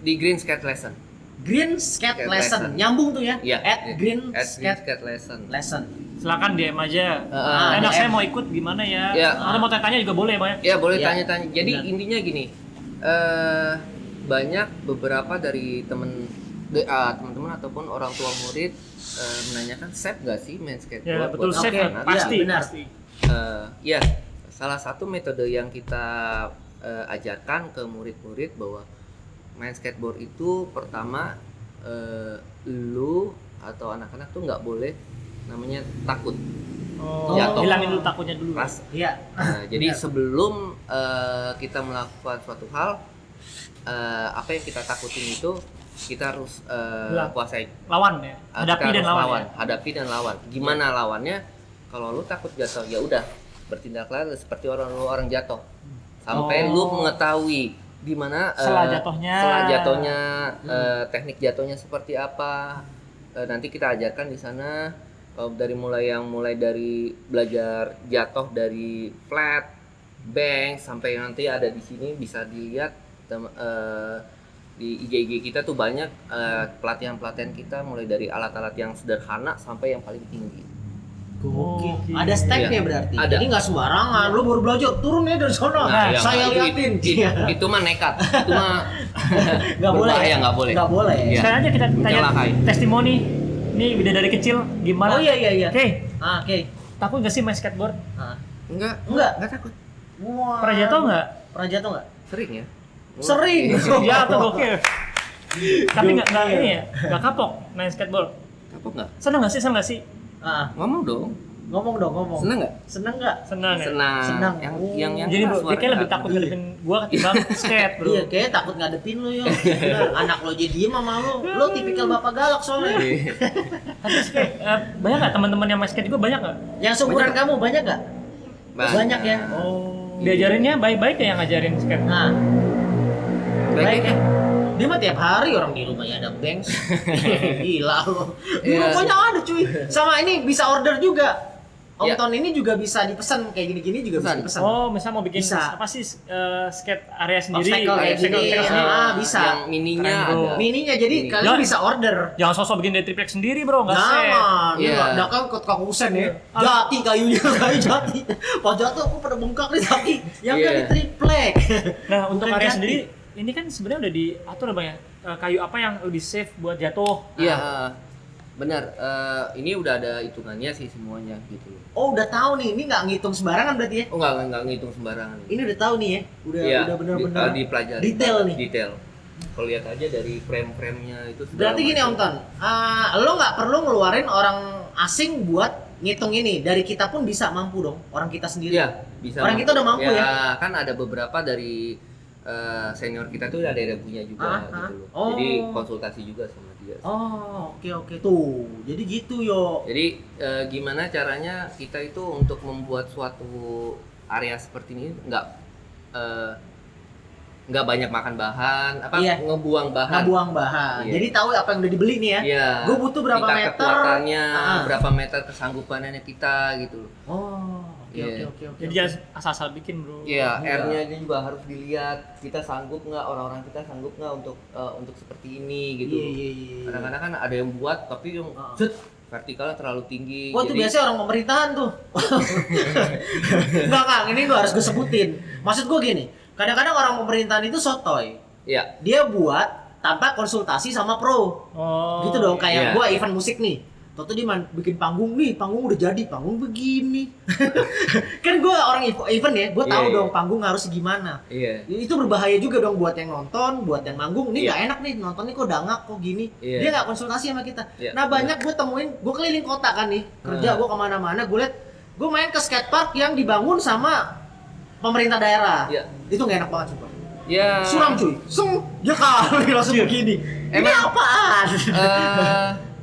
di Green Skate Lesson. Green Skate Skate Lesson. Lesson. Nyambung tuh ya? Iya. Green At Green Skate Skate Lesson. Lesson. silakan DM aja. Ah, Enak DM. saya mau ikut gimana ya? Ya. Atau mau tanya juga boleh Bang ya? Ya boleh Iya. tanya-tanya. Jadi Benar. intinya gini, banyak beberapa dari teman-teman ataupun orang tua murid menanyakan safe nggak sih main skateboard? Ya betul buat safe Oke, anak-anak? pasti iya, benar. pasti. Ya, salah satu metode yang kita ajarkan ke murid-murid bahwa main skateboard itu pertama lu atau anak-anak tuh nggak boleh namanya takut. Oh, Jatuh. hilangin dulu takutnya dulu. Iya. Jadi Benar. sebelum kita melakukan suatu hal, apa yang kita takutin itu kita harus kuasai. Lawan ya, hadapi Kita dan harus lawan. Ya? hadapi dan lawan. Gimana lawannya? Kalau lu takut jatuh, ya udah bertindaklah seperti orang jatuh. Sampai lu mengetahui di mana Selah jatuhnya. teknik jatuhnya seperti apa. Nanti kita ajarkan di sana mulai dari belajar jatuh dari flat, bank sampai nanti ada di sini bisa dilihat di IG kita tuh banyak pelatihan-pelatihan kita mulai dari alat-alat yang sederhana sampai yang paling tinggi. Gokil. Ada stepnya Iya, berarti. ada. Jadi nggak sembarangan. Lu baru belajar turun ya dari sono. ya, Saya itu- liatin. itu mah nekat, itu mah Nggak boleh. berbahaya, nggak boleh. Nggak boleh. Iya. Sekarang aja kita tanya Mencelakai. testimoni. Ini beda dari kecil gimana? Oh iya. Oke, Oke. takut nggak sih main skateboard? Enggak Enggak. takut. Wah. Pernah jatuh nggak? Pernah jatuh nggak? Sering ya. Sering. Ya tuh gokil. Tapi nggak ini ya, nggak kapok main skateboard. Kapok nggak? Seneng nggak sih? Ah, Ngomong dong. ngomong dong. Seneng nggak? Seneng nggak? Seneng ya. Senang. Senang. Yang Jadi bro, dia suaranya kayak lebih nggak takut gede. ngadepin gua ketimbang skate bro. Iya, kayak takut ngadepin lu ya. Bener, anak lo jadi diem sama lu. Lu tipikal bapak galak soalnya. Tapi skate, banyak nggak teman-teman yang main skate juga banyak nggak? Yang seumuran kamu banyak nggak? Banyak ya. Oh. Diajarinnya baik-baik ya yang ngajarin skate. Nah, Baik ya. dia mah tiap hari orang di rumahnya ada banks. Gila lu. Di Iya. rumahnya ada cuy. Sama ini bisa order juga. Om Ya. Ton ini juga bisa dipesan kayak gini-gini juga bisa Pesan. dipesan. Oh, misal mau bikin Bisa. apa sih skate area sendiri? Obstacle kayak Obstacle gini, sendiri. bisa. Yang mininya Keren, bro. ada. Mininya jadi Mini. kalian Ya. bisa order. Jangan sosok bikin dari triplek sendiri, bro, nggak safe. Jangan, Iya. nggak kan ke tukang usen ya. Jati kayunya, kayu jati. Pas jatuh aku pada bengkak nih tapi yang Iya. kan di triplek. Nah, untuk Bukan area jati. sendiri, ini kan sebenarnya udah diatur ya, Bang ya. Kayu apa yang lebih safe buat jatuh? Iya, benar. Ini udah ada hitungannya sih semuanya gitu. Oh udah tahu nih, ini nggak ngitung sembarangan berarti ya? Oh nggak ngitung sembarangan. Ini udah tahu nih ya, Iya, udah benar-benar dipelajari. detail nih. Detail. Kalau lihat aja dari frame-framenya itu. segala Berarti gini macam. Om Ton, lo nggak perlu ngeluarin orang asing buat ngitung ini. Dari kita pun bisa mampu dong, orang kita sendiri. Iya, bisa. Orang kita udah mampu ya? Kan ada beberapa dari senior kita tuh ada yang punya juga gitu loh. Oh. Jadi konsultasi juga sama dia. Oh oke tuh, jadi gitu yo. Jadi gimana caranya kita itu untuk membuat suatu area seperti ini nggak banyak makan bahan, Iya. ngebuang bahan. Ngebuang bahan. Iya. Jadi tahu apa yang udah dibeli nih ya. Iya. Gue butuh berapa tingkat meter? kekuatannya, Ah. berapa meter kesanggupannya kita gitu loh. Oh oke Iya. oke. Jadi jangan asal-asal bikin, bro. Iya, Iya. R-nya aja juga harus dilihat. Kita sanggup nggak, orang-orang kita sanggup nggak untuk seperti ini gitu. Iya. Kadang-kadang kan ada yang buat tapi yang set vertikalnya terlalu tinggi. Wah tuh biasanya orang pemerintahan tuh. Enggak Kang, ini gue harus gue sebutin. Maksud gue gini, kadang-kadang orang pemerintahan itu sotoy. Iya. Dia buat tanpa konsultasi sama pro. Oh. Gitu dong, kayak iya. gue event musik nih. Toto dia bikin panggung nih, panggung udah jadi, panggung begini. Kan gue orang event ya, gue tahu Iya, dong iya. panggung harus gimana. Iya. Itu berbahaya juga dong buat yang nonton, buat yang manggung. Ini Iya. nggak enak nih, nontonnya kok dangak, kok gini. Iya. Dia nggak konsultasi sama kita. Iya, Nah banyak gue temuin, gue keliling kota kan nih, kerja gue kemana-mana, gue liat, gue main ke skatepark yang dibangun sama pemerintah daerah. Iya. Itu nggak enak banget sumpah. Ya. Suram cuy, dia kali langsung begini. Ini Emang- apaan?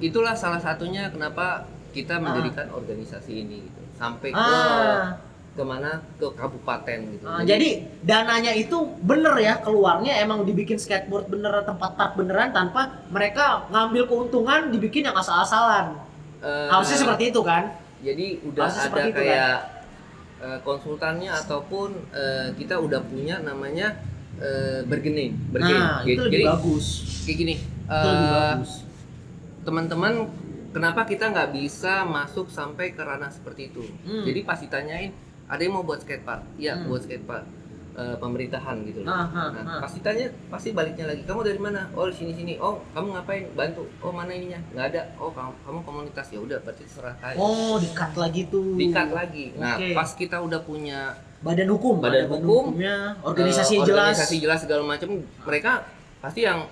Itulah salah satunya kenapa kita mendirikan organisasi ini gitu. Sampai ke Ah. kemana, ke kabupaten gitu. Jadi dananya itu bener ya, keluarnya emang dibikin skateboard beneran, tempat park beneran tanpa mereka ngambil keuntungan dibikin yang asal-asalan. Harusnya seperti itu kan? Jadi udah Harusnya ada seperti itu, kayak konsultannya ataupun kita udah punya namanya bergening. Nah, itu lebih Jadi bagus. kayak gini. Itu lebih bagus. Teman-teman, kenapa kita nggak bisa masuk sampai ke ranah seperti itu? Jadi pasti tanyain, ada yang mau buat skatepark? Iya, buat skatepark. Pemerintahan gitu loh. Pasti tanya, pasti baliknya lagi, kamu dari mana? Oh di sini. Oh kamu ngapain? Bantu. Oh mana ininya? Nggak ada. Oh kamu komunitas, ya udah berarti serah kalian. Oh, di-cut lagi tuh. Di-cut lagi. Nah Oke. pas kita udah punya Badan hukum, Badan hukum, hukumnya, organisasi jelas. organisasi jelas segala macam, mereka pasti yang,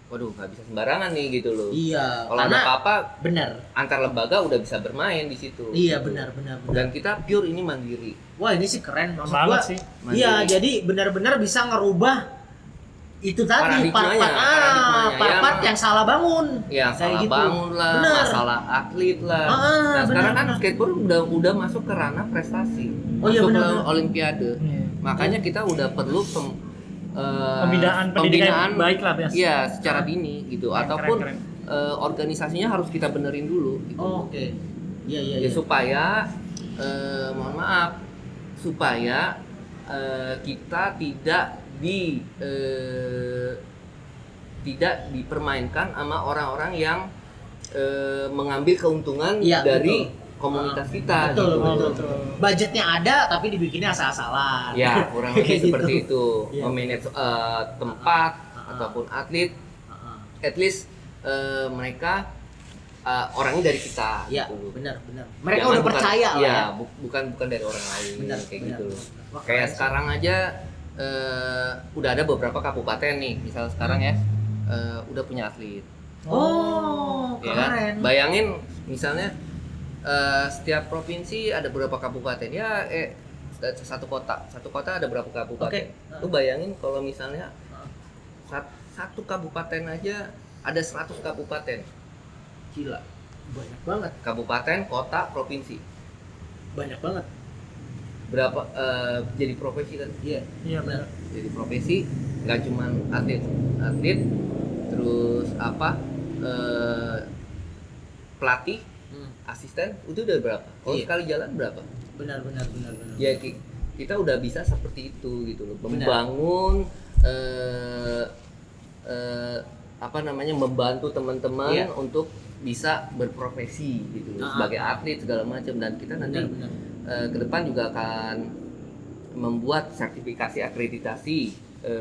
waduh nggak bisa sembarangan nih gitu loh. Iya, Kalau ada karena apa-apa benar. antar lembaga udah bisa bermain di situ. Iya, gitu. benar. Dan kita pure ini mandiri. Wah, ini sih keren maksud Banget gua. sih. Iya, Mandiri. jadi benar-benar bisa ngerubah itu tadi Paradigmanya, paradigmanya. part-part yang salah bangun. Ya Kayak salah gitu. bangun lah, Bener. masalah atlet lah. Ah, Nah sekarang kan bener. skateboard udah masuk ke ranah prestasi, Oh, iya, masuk bener, ke bener. olimpiade. Iya. Makanya kita udah perlu Pembinaan pendidikan yang baik lah, Bias. Iya, secara dini gitu. Keren, Ataupun keren. organisasinya harus kita benerin dulu gitu. Oh, oke. Iya. Ya supaya mohon maaf, supaya kita tidak dipermainkan sama orang-orang yang mengambil keuntungan Iya, dari betul. komunitas kita Betul, gitu. betul. Budgetnya ada tapi dibikinnya asal-asalan. Ya, kurang lebih Kayak seperti gitu. itu. Iya. Memanage tempat ataupun atlet, Heeh. at least mereka orangnya dari kita Iya, gitu. benar. Mereka Jangan udah percaya lah ya, ya. bukan dari orang lain Benar, kayak benar. gitu. Wah, Kayak keren sih. sekarang aja udah ada beberapa kabupaten nih, misal sekarang ya udah punya atlet. Oh, Ya kan? keren. Bayangin misalnya setiap provinsi ada berapa kabupaten ya, satu kota ada berapa kabupaten. Oke. Lu bayangin kalau misalnya satu kabupaten aja ada 100 kabupaten. Gila. Banyak banget. Kabupaten, kota, provinsi. Banyak banget. Berapa jadi profesi kan? Iya. Iya, benar. Jadi profesi nggak cuman atlet, terus apa pelatih asisten itu udah berapa? Kalau Iya. sekali jalan berapa? Benar. Ya kita udah bisa seperti itu gitu loh, Benar. membangun apa namanya, membantu teman-teman Iya. untuk bisa berprofesi gitu loh, sebagai atlet segala macam. Dan kita nanti Benar. ke depan juga akan membuat sertifikasi akreditasi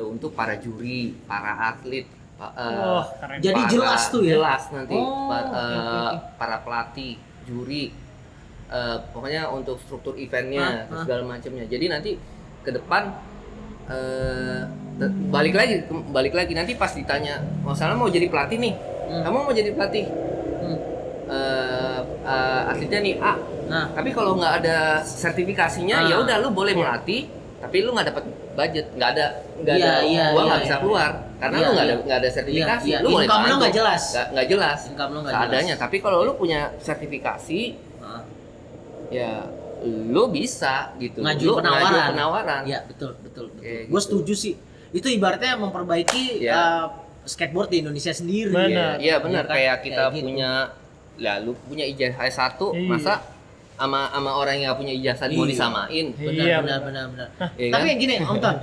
untuk para juri, para atlet, Keren. Jadi jelas tuh ya? jelas nanti Oke. para pelatih, juri, pokoknya untuk struktur eventnya segala macamnya. Jadi nanti ke depan balik lagi nanti pas ditanya, misalnya mau jadi pelatih nih, kamu mau jadi pelatih atletnya nih A, Nah, tapi kalau nggak ada sertifikasinya ya udah lu boleh melatih, tapi lu nggak dapat budget, nggak ada uang, nggak bisa keluar karena lu nggak ada sertifikasi. Iya. Lu boleh Income lu bantu, nggak jelas. nggak jelas Income lu nggak seadanya. jelas. Tapi kalau lu punya sertifikasi ya lu bisa gitu, Ngajuin lu penawaran. ngajuin penawaran. Iya, betul. Kayak Gue gitu. setuju sih. Itu ibaratnya memperbaiki Iya. skateboard di Indonesia sendiri. Benar. Iya benar, Iya kan? kayak kita Kayak gitu. punya, lah lu punya ijazah S1, Iya. masa sama orang yang nggak punya ijazah mau Iya. disamain? Iya, Benar. Iya Tapi kan? yang gini, Om Ton,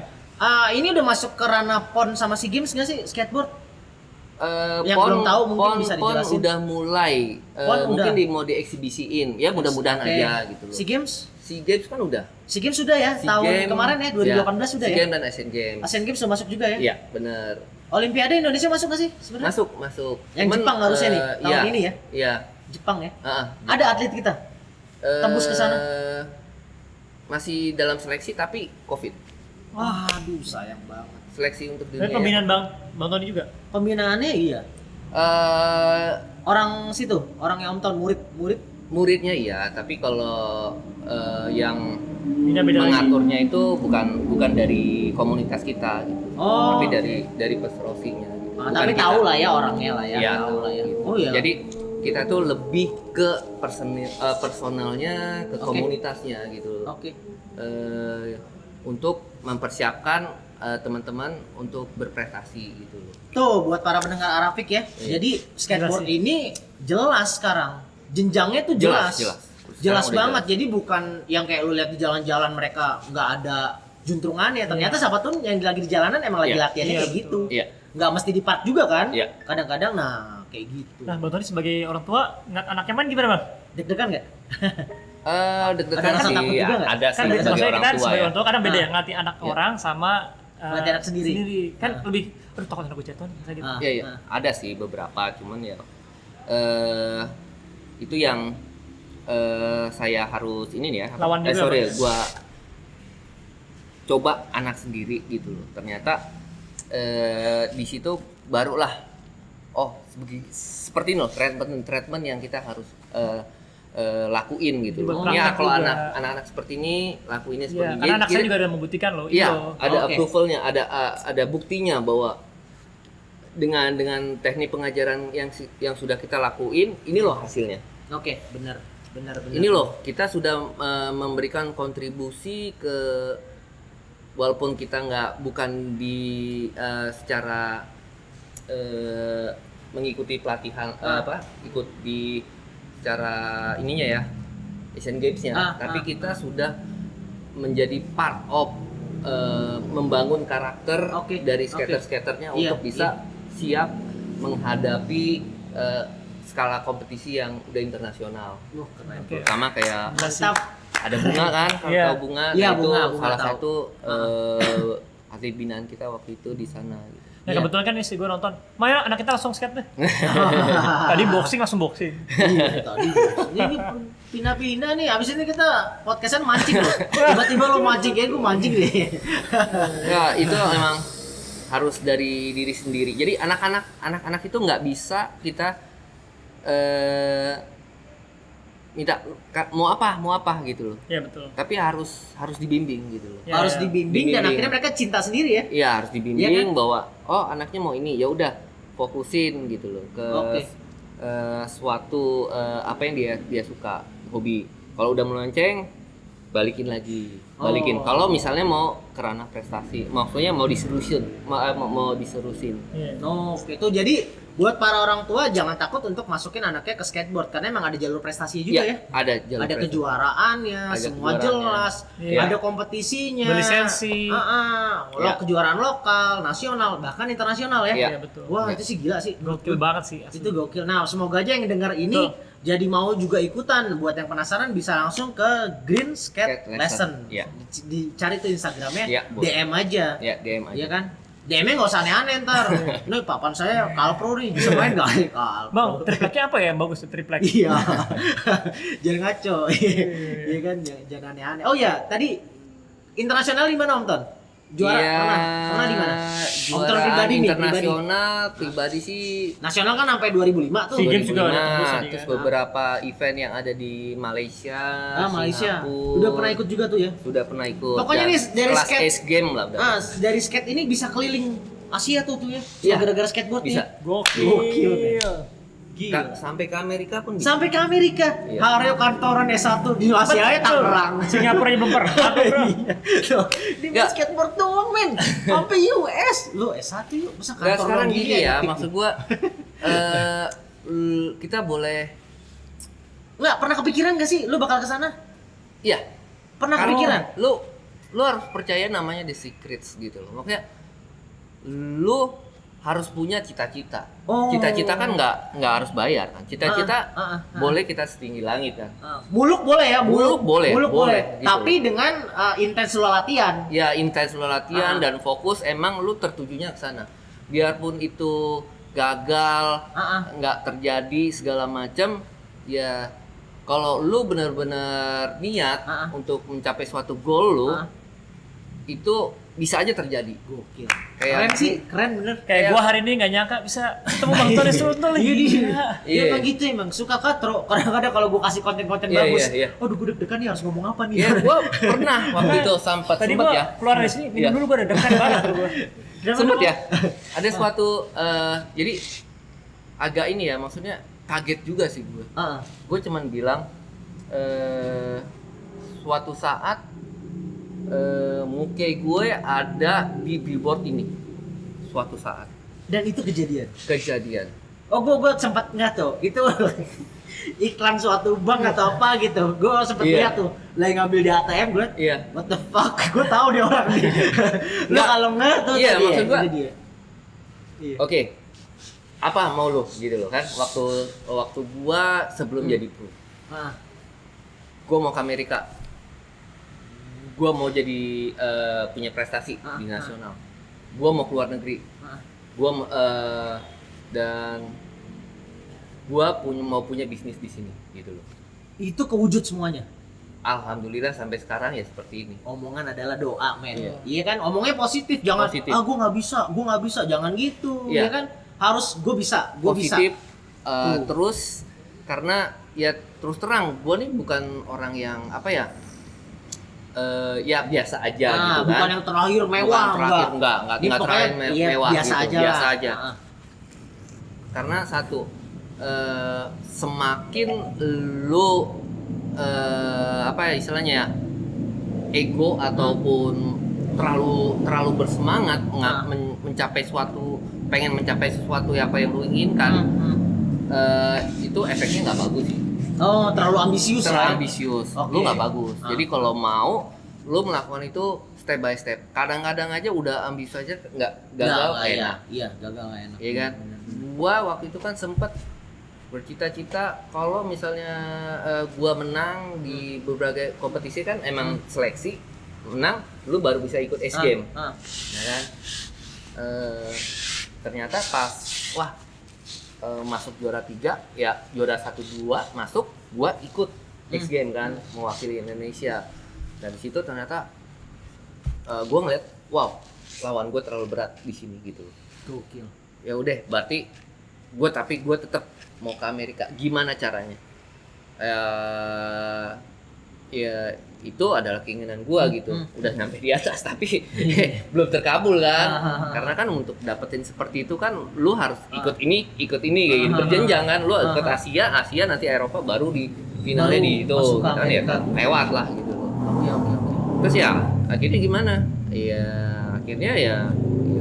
ini udah masuk ke ranah PON sama SEA Games nggak sih skateboard? Yang belum tahu mungkin bisa PON dijelasin. udah mulai, PON mungkin udah. mau dieksibisiin, ya mudah-mudahan Oke. aja gitu loh. SEA Games? SEA Games kan udah. SEA Games sudah ya, SEA tahun Games, kemarin ya, 2018 sudah SEA ya. Games dan Asian Games. Asian Games sudah masuk juga ya. Iya, bener. Olimpiade Indonesia masuk nggak sih sebenarnya? Masuk. Yang Jepang harusnya nih, tahun iya, ini ya? Iya. Jepang ya. Heeh. Ada atlet kita. Tembus ke sana? Masih dalam seleksi tapi Covid. Waduh, sayang banget. Seleksi untuk Tapi dunia. pembinaan Bang Tony juga. Pembinaannya iya. Eh, Orang situ, orang yang Om Ton, murid. muridnya iya, tapi kalau yang Beda lagi. mengaturnya itu bukan dari komunitas kita gitu. Oh. Tapi dari pestrosinya gitu. Bukan Tapi kita. tahu lah ya orangnya lah ya. Iya, Tahu lah ya. gitu. Oh iya. Jadi kita tuh lebih ke personalnya, ke Oke. komunitasnya gitu. Oke. Untuk mempersiapkan teman-teman untuk berprestasi gitu loh. Tuh buat para pendengar Arafik ya. Iya. Jadi skateboard Jelas sih. ini jelas sekarang. Jenjangnya tuh jelas. Jelas. Jelas Sekarang udah banget. Jadi bukan yang kayak lu lihat di jalan-jalan mereka nggak ada juntrungannya. Ternyata siapa tuh yang lagi di jalanan emang lagi Iya. latihannya Iya, kayak gitu. Iya. Nggak mesti di park juga kan? Iya. Kadang-kadang nah kayak gitu. Nah, Bang Tony sebagai orang tua ngeliat anaknya main gimana, Bang? Deg-degan nggak? Deg-degan Ada rasa sih, takut juga nggak? ada Kan sih beda, sebagai maksudnya orang kita tua sebagai ya. orang tua kadang beda Ah. ya ngelatih anak Iya. orang sama Ngelatih anak sendiri. Kan Ah. lebih takut anak gue jatuh kayak gitu. Ah. Iya, ada sih beberapa, cuman ya itu yang saya harus ini nih ya. Lawan juga, sorry, Bang. gua coba anak sendiri gitu loh. Ternyata di situ barulah seperti ini loh treatment yang kita harus lakuin gitu loh. Betul. Ya kalau Juga. anak-anak seperti ini lakuinnya Iya, seperti ini. karena anak saya Jadi- juga ada membuktikan loh. Iya, itu. ada Oke. approvalnya, ada buktinya bahwa dengan teknik pengajaran yang sudah kita lakuin, ini loh hasilnya. Oke, benar. Ini loh kita sudah memberikan kontribusi ke, walaupun kita bukan di secara mengikuti pelatihan ikut di secara ininya ya Asian Games-nya, tapi kita sudah menjadi part of membangun karakter Oke, dari oke. skater-skaternya Iya, untuk bisa siap menghadapi skala kompetisi yang udah internasional. Wah, keren. Oke. Terutama kayak Mantap. ada Bunga kan, kalau Iya. tahu Bunga, Iya, nah itu Bunga salah tahu. satu atlet binaan kita waktu itu di sana. Gitu. Nah, kebetulan kan istri gue nonton, Maya anak kita langsung skate deh. Ah. Tadi boxing langsung boxing. Iya, tadi. Ini pindah-pindah nih. Abis ini kita podcastan mancing loh. Tiba-tiba lo mancing, kayak gue mancing deh. Ya itu memang harus dari diri sendiri. Jadi anak-anak itu nggak bisa kita minta mau apa gitu loh. Iya betul. Tapi harus dibimbing gitu loh. Ya, Harus ya. dibimbing dan Dibimbing. akhirnya mereka cinta sendiri ya. Iya harus dibimbing Iya kan? bahwa anaknya mau ini, ya udah fokusin gitu loh ke Oke. suatu apa yang dia suka, hobi. Kalau udah melenceng, balikin lagi, balikin. Oh. Kalau misalnya mau kerana prestasi, maksudnya mau diserusin, mau diserusin. Iya. No, oke. Tuh jadi buat para orang tua jangan takut untuk masukin anaknya ke skateboard karena emang ada jalur prestasi juga ya. Ada jalur Ada prestasi. kejuaraannya, Ada semua kejuaraannya. jelas. Iya. Ada kompetisinya. Berlisensi. Lo kejuaraan lokal, nasional, bahkan internasional ya. Iya. Iya betul. Wah, itu sih gila sih. Gokil banget sih. asli. Itu gokil. Nah, semoga aja yang dengar ini jadi mau juga ikutan. Buat yang penasaran bisa langsung ke Green Skate Skate Lesson. Lesson. Iya. Dicari tuh Instagramnya, Iya, boleh. DM aja. Ya, DM aja. Iya kan? DM-nya nggak usah aneh-aneh ntar. Nih papan saya Kalpro nih, bisa main nggak? Kalpro. Bang, tripleknya apa ya yang bagus tuh triplek? Iya. Jangan ngaco. Iya kan, jangan aneh-aneh. Oh ya, tadi internasional di mana Om Ton? Juara Iya, pernah di mana? Om Ton juara pribadi nih, pribadi. internasional pribadi sih Nasional kan sampai 2005 tuh. SEA Games juga ada 2005, tembus tadi terus kan. beberapa event yang ada di Malaysia, Malaysia. Singapura. Udah pernah ikut juga tuh ya. Sudah pernah ikut. Pokoknya Dan nih, dari kelas skate- Ace Game lah udah. Dari skate ini bisa keliling Asia tuh ya. Iya. Gara-gara skateboard Bisa. nih. Gokil. Gokil, Gila. Sampai ke Amerika pun bisa. Sampai ke Amerika. Iya. Haryo kantoran S1 di Asia ya Tangerang. Singapura aja belum pernah. Aduh, bro. Tuh, di Nggak. skateboard doang men. Sampai US. Lu S1 yuk, masa Nggak, kantor sekarang doang gini ya, maksud gua kita boleh Enggak pernah kepikiran gak sih lu bakal ke sana? ya Pernah kalau kepikiran? lu harus percaya namanya the secrets gitu loh. Makanya lu harus punya cita-cita. Oh. Cita-cita kan nggak harus bayar kan. Cita-cita boleh kita setinggi langit kan. Muluk boleh ya, Muluk boleh, Muluk boleh, boleh. gitu. Tapi dengan intens lu latihan. Ya intens lu latihan Ah. dan fokus emang lu tertujunya ke sana. Biarpun itu gagal, nggak terjadi segala macam, ya kalau lu benar-benar niat untuk mencapai suatu goal lu, itu bisa aja terjadi. Gokil. Kayak Keren sih, keren bener. Kayak gua hari ini nggak nyangka bisa ketemu Bang Tony Seruntul Iya, lagi. iya. Iya. Emang gitu emang suka katro. Kadang-kadang kalau gua kasih konten-konten Iya, bagus, iya, iya. aduh gue deg-degan nih harus ngomong apa nih. Ya gua pernah waktu itu sempat Tadi ya. gua keluar dari sini, Iya. minum dulu gua udah dekat banget tuh gua. Sempet ya. Ada suatu jadi agak ini ya, maksudnya kaget juga sih gue. Gue cuman bilang suatu saat muka gue ada di billboard ini suatu saat Dan itu kejadian. kejadian. Oh, gua sempat nggak tuh. Itu iklan suatu bank atau apa gitu. Gua sempet Iya. lihat tuh. Lagi ngambil di ATM gue. Iya. What the fuck? Gua tahu dia orang nih. Lu Nggak. kalau nggak tuh Iya, tadi maksud ya, gua. itu dia. Iya. Oke. Apa mau lu gitu loh kan? Waktu gua sebelum jadi pro, gua mau ke Amerika. Gua mau jadi punya prestasi di nasional. Gua mau keluar negeri. Gua dan gua mau punya bisnis di sini gitu loh. Itu kewujud semuanya. Alhamdulillah sampai sekarang ya seperti ini. Omongan adalah doa, men. Iya. Iya kan? Omongnya positif, jangan Positif. gua nggak bisa, jangan gitu. Iya. Iya kan? Harus gua bisa. Positif terus karena ya terus terang gua nih bukan orang yang apa ya ya biasa aja gitu kan. Bukan yang terakhir mewah, Bukan terakhir, enggak Ini terakhir pokoknya, iya, mewah biasa gitu, aja biasa lah. aja. Karena satu semakin lu apa ya istilahnya ya ego ataupun terlalu bersemangat mencapai pengen mencapai sesuatu apa yang lu inginkan, itu efeknya nggak bagus sih. Oh, terlalu ambisius Terlalu lah. ambisius, Oke. lu nggak bagus. Jadi kalau mau lu melakukan itu step by step. Kadang-kadang aja udah ambisius aja nggak gagal Nggak, enak. Iya, gagal nggak enak. Iya kan? Gua waktu itu kan sempet bercita-cita kalau misalnya gua menang di berbagai kompetisi kan emang seleksi menang lu baru bisa ikut Ace Game, ya kan? Ternyata pas masuk juara 3 ya juara 1-2 masuk gua ikut Ace Game kan mewakili Indonesia. Dan di situ ternyata gua ngeliat wow lawan gua terlalu berat di sini gitu. Gokil. Ya udah berarti gue tetap mau ke Amerika. Gimana caranya? Ya itu adalah keinginan gue gitu. Udah nyampe di atas tapi belum terkabul kan. Karena kan untuk dapetin seperti itu kan lu harus ikut ini kayak gitu. Berjenjang kan. Lu ikut Asia nanti Eropa baru di finalnya di itu masuk ke kan ya Amerika. lewat lah gitu loh. Oke. Terus ya akhirnya gimana? Ya akhirnya ya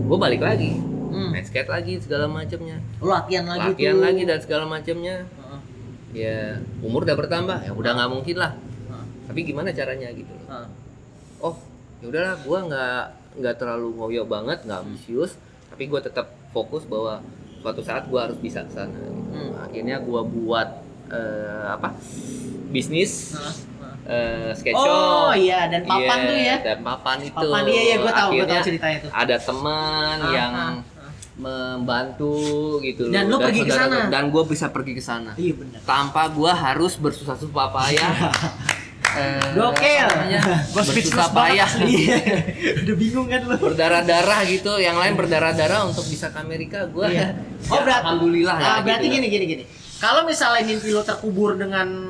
gue balik lagi. main skate lagi segala macamnya. Latihan lagi Latihan tuh. lagi dan segala macamnya. Heeh. Ya umur udah bertambah, ya udah nggak mungkin lah. Heeh. Tapi gimana caranya gitu loh. Heeh. Oh ya udahlah, gua nggak terlalu ngoyo banget, nggak ambisius, tapi gua tetap fokus bahwa suatu saat gua harus bisa ke sana gitu. Akhirnya gua buat bisnis skate shop. Oh iya, dan papan Iya, tuh ya. dan papan itu. Papan, iya, gue tahu Akhirnya ceritanya tuh. ada teman yang membantu gitu Dan lu pergi ke sana? dan gue bisa pergi ke sana Iya benar. tanpa gue harus bersusah-susah payah. Gokil. Gua speechless Bersusah payah. Iya. Udah bingung kan lu. Berdarah-darah gitu, yang lain berdarah-darah untuk bisa ke Amerika. Gue Iya. Oh, berarti alhamdulillah ya. berarti gitu. gini. Kalau misalnya mimpi lo terkubur dengan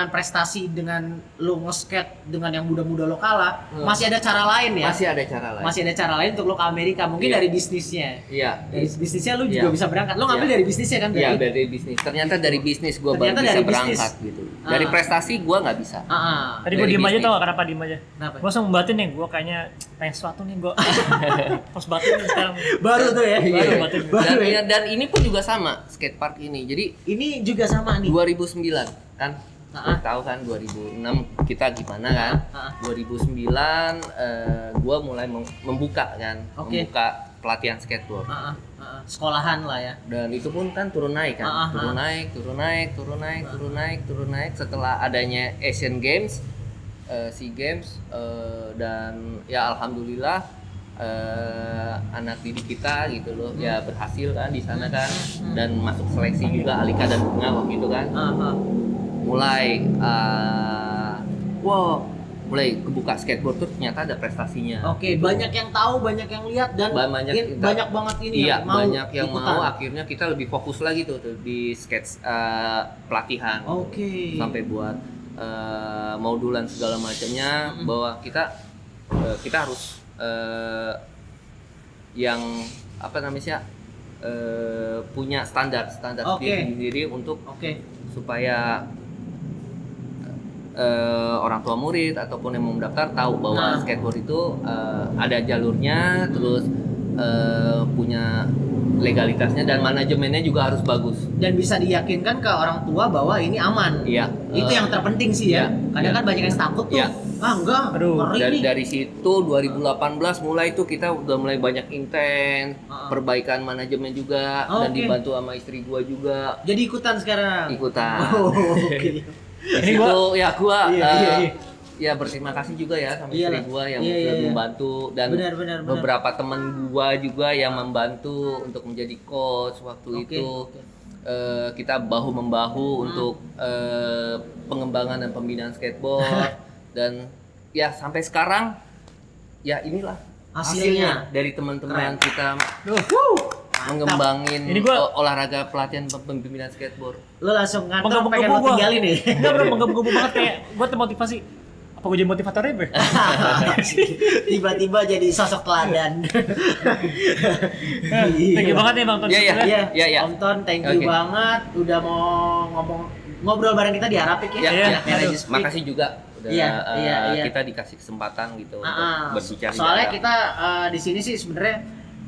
prestasi, dengan lo nge-skate dengan yang muda-muda lo kalah, masih ada cara lain ya? Masih ada cara lain. Masih ada cara lain untuk lo ke Amerika, mungkin Iya. dari bisnisnya. Iya. Dari bisnisnya lo juga Iya. bisa berangkat. Lo ngambil Iya. dari bisnisnya kan? Iya, berarti? dari bisnis. Ternyata dari bisnis gue baru Ternyata bisa dari berangkat bisnis. gitu. Dari prestasi gue nggak bisa. Tadi gue Dari diem aja bisnis. tau gak kenapa diem aja? Kenapa? Gue langsung membatin nih, gue kayaknya pengen sesuatu nih gue. Pas batin nih sekarang. Baru tuh ya? Baru Iya. batin. Dan, Baru ya? dan ini pun juga sama skatepark ini. Jadi Ini juga sama nih. 2009 kan, Ah. tahu kan 2006 kita gimana kan? Ah. 2009 gua mulai membuka kan, Oke. membuka pelatihan skateboard. Sekolahan lah ya. Dan itu pun kan turun naik kan, Ah. turun naik. Setelah adanya Asian Games, SEA Games, dan ya alhamdulillah anak didik kita gitu loh ya berhasil kan di sana kan, dan masuk seleksi juga Alika dan Bunga waktu itu kan. Mulai mulai kebuka skateboard tuh ternyata ada prestasinya. Oke, banyak yang tahu, banyak yang lihat dan Banyak banyak banget ini iya, yang mau banyak yang ikutan. mau. Akhirnya kita lebih fokus lagi tuh di skate pelatihan. Oke. Sampai buat modulan segala macamnya, bahwa kita harus yang apa namanya punya standar Oke. sendiri untuk Oke. supaya orang tua murid ataupun yang mau mendaftar tahu bahwa skateboard itu ada jalurnya, terus punya legalitasnya dan manajemennya juga harus bagus. Dan bisa diyakinkan ke orang tua bahwa ini aman. Iya. Itu yang terpenting sih ya. Iya. Kadang Iya. kan banyak yang takut tuh. Iya. Ah enggak, Aduh, ngeri nih. Dari situ 2018 mulai tuh kita udah mulai banyak intens perbaikan manajemen juga, dan Oke. dibantu sama istri gua juga Jadi ikutan sekarang. ikutan. Oh, oke. Di situ ya gua Iya. ya berterima kasih juga ya sama Iyalah. istri gua yang Iya, sudah iya. membantu, dan Benar. beberapa teman gua juga yang membantu untuk menjadi coach waktu Oke, itu. oke. Kita bahu membahu untuk pengembangan dan pembinaan skateboard dan ya sampai sekarang ya inilah Hasilnya. dari teman-teman Keren. kita mengembangin Ini gua- olahraga pelatihan pembinaan skateboard. Lo langsung ngantor Menggebu-gebu pengen lo gua. tinggalin nih. Enggak bro, menggebu-gebu banget kayak gue termotivasi. Apa gue jadi motivatornya bro? Tiba-tiba jadi sosok teladan. Thank you banget nih Bang Ton. Iya, iya. Iya, Iya. Om Ton, thank you Oke. banget udah mau ngobrol bareng kita di Arapik ya. Ya, Iya, ya. Marriage Speak. Makasih juga udah Iya, iya. kita dikasih kesempatan gitu Ah, untuk berbicara. soalnya kita di sini sih sebenarnya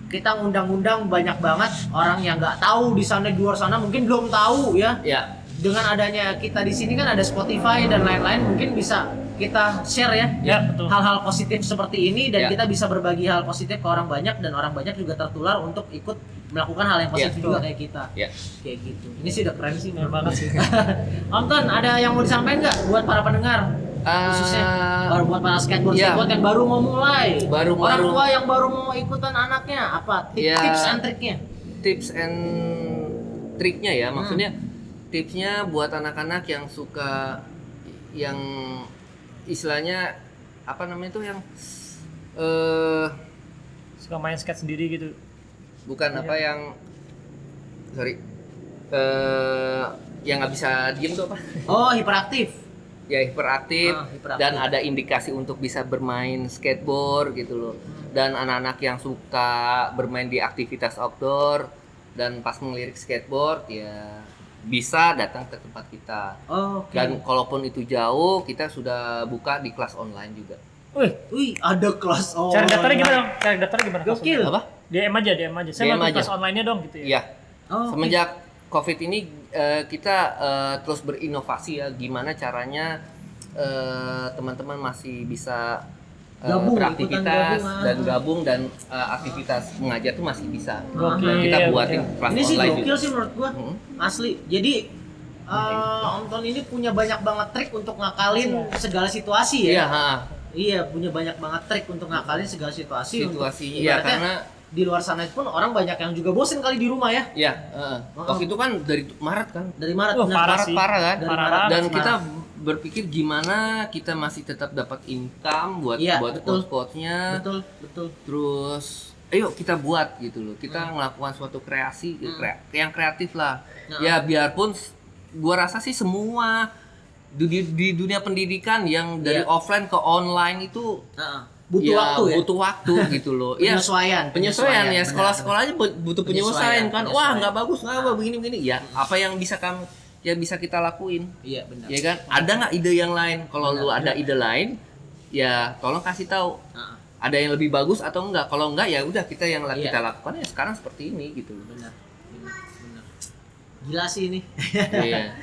kita ngundang-undang banyak banget orang yang nggak tahu di sana, di luar sana mungkin belum tahu ya. Ya, Dengan adanya kita di sini kan ada Spotify dan lain-lain, mungkin bisa kita share ya, Ya, betul. hal-hal positif seperti ini, dan Ya. kita bisa berbagi hal positif ke orang banyak, dan orang banyak juga tertular untuk ikut melakukan hal yang positif juga kayak kita. ya. Kayak gitu. Ini sih udah keren sih Bener menurut banget sih. Om Ton, ada yang mau disampaikan nggak buat para pendengar? Khususnya buat para skateboard Iya. yang baru mau mulai, Baru- orang baru. tua yang baru mau ikutan anaknya, apa Iya. tips and triknya? Tips and triknya ya, maksudnya tipsnya buat anak-anak yang suka, yang istilahnya apa namanya tuh, yang Suka main skate sendiri gitu. bukan apa yang yang nggak bisa diem tuh apa? Oh, hiperaktif. Ya hiperaktif, Hiperaktif. dan ada indikasi untuk bisa bermain skateboard gitu loh. Dan anak-anak yang suka bermain di aktivitas outdoor dan pas ngelirik skateboard ya bisa datang ke tempat kita. Oke. Dan kalaupun itu jauh, kita sudah buka di kelas online juga. Wih, Wih, ada kelas. Oh. cara daftarnya gimana dong? Cara daftarnya gimana? Gokil. Apa? DM aja. Saya DM mau aja. kelas online-nya dong gitu ya. Iya. Oh, Semenjak COVID ini kita terus berinovasi ya, gimana caranya teman-teman masih bisa Gabung, beraktivitas ikutan dan gabung, gabung dan aktivitas mengajar tuh masih bisa. Gokil, Nah, kita gokil. buatin kelas ini sih online gokil juga. sih menurut gua. Asli. Jadi Om Tony ini punya banyak banget trik untuk ngakalin segala situasi ya. Iya, Iya, punya banyak banget trik untuk ngakalin segala situasi. situasinya. Untuk, Iya, ibaratnya karena di luar sana pun orang banyak yang juga bosen kali di rumah ya. ya waktu itu kan dari Maret kan. Dari Maret Wah, benar. parah Maret sih. parah kan. Dari Parah Maret banget. Dan Maret. kita berpikir gimana kita masih tetap dapat income buat Iya, buat betul. coach-coachnya. betul. Terus ayo kita buat gitu loh. Kita melakukan suatu kreasi yang kreatif lah. Nah. Ya biarpun gua rasa sih semua di dunia pendidikan yang dari Iya. offline ke online itu Butuh ya, waktu ya. butuh waktu gitu loh. Ya, penyesuaian ya, benar. sekolah-sekolah aja butuh penyesuaian kan. Wah, penyesuaian. nggak bagus, begini. Ya, apa yang bisa kita lakuin? Iya, benar. Ya kan? Ada nggak ide yang lain? Kalau Benar, lu ada benar. ide lain, ya tolong kasih tahu. Ada yang lebih bagus atau enggak? Kalau enggak ya udah kita yang Iya. kita lakukan ya sekarang seperti ini gitu. Benar. Gila sih ini. Iya.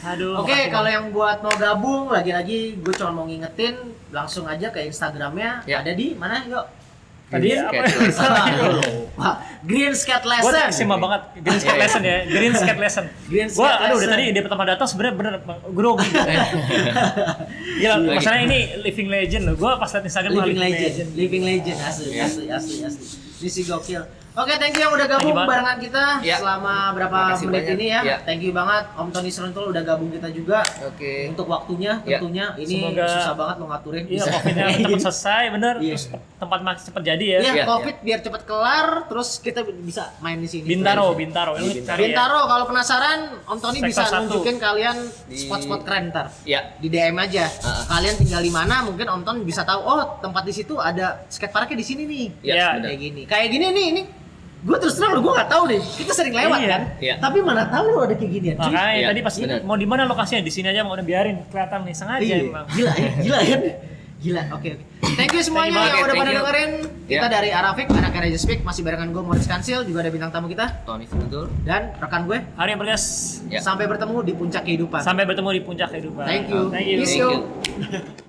Aduh. Oke, makasih, kalau Bang. yang buat mau gabung, lagi-lagi gue cuma mau ngingetin langsung aja ke Instagramnya. Ya. Ada di mana yuk? Tadi Green apa? Skate Wah, Green Skate Gue Lesson. terkesima banget Green Skate Lesson ya. Green Skate Lesson. Green Gue Skate aduh dari Lesson. tadi ide pertama datang sebenarnya bener grogi. Gila, masalahnya ini living legend loh. Gue pas liat Instagram gua Living Legend, asli. Iya. Ini sih gokil. Oke, thank you yang udah gabung Thank you banget. barengan kita Ya. selama berapa Makasih menit banyak. ini ya. Ya. Thank you banget Om Tony Seruntul udah gabung kita juga. Oke. Untuk waktunya Ya. tentunya ini Semoga- susah banget mau ngaturin. Iya, Covid-nya cepat selesai, bener. Iya. Terus tempat makin cepat jadi ya. Iya, Iya, Covid biar cepet kelar, terus kita bisa main di sini. Bintaro. Lu Bintaro. cari ya. Bintaro, kalau penasaran, Om Tony Sektor bisa 1. nunjukin kalian Di- spot-spot keren ntar. Ya. Di DM aja. Uh-uh. Kalian tinggal di mana, mungkin Om Tony bisa tahu. Oh, tempat di situ ada skateparknya di sini nih. Ya, Iya. benar. Kayak gini nih, ini. Gue terus terang, gue nggak tahu nih. Kita sering lewat Iya. kan. Iya. Tapi mana tahu lo ada kayak ginian. cuy. Makanya Iya, tadi pas bener. mau di mana lokasinya, di sini aja mau udah biarin kelihatan nih sengaja Iya. emang. Gila ya, gila ya. Gila, oke. Thank you semuanya Thank you yang banget, udah pada thank you. dengerin. Kita Ya. dari Arafik, anak Raja Speak, masih barengan gue Moritz Kansil, juga ada bintang tamu kita Tony Seruntul. dan rekan gue. Hari yang bergas. Ya. Sampai bertemu di puncak kehidupan. Sampai bertemu di puncak kehidupan. Thank you. Thank you. Peace Thank you. you.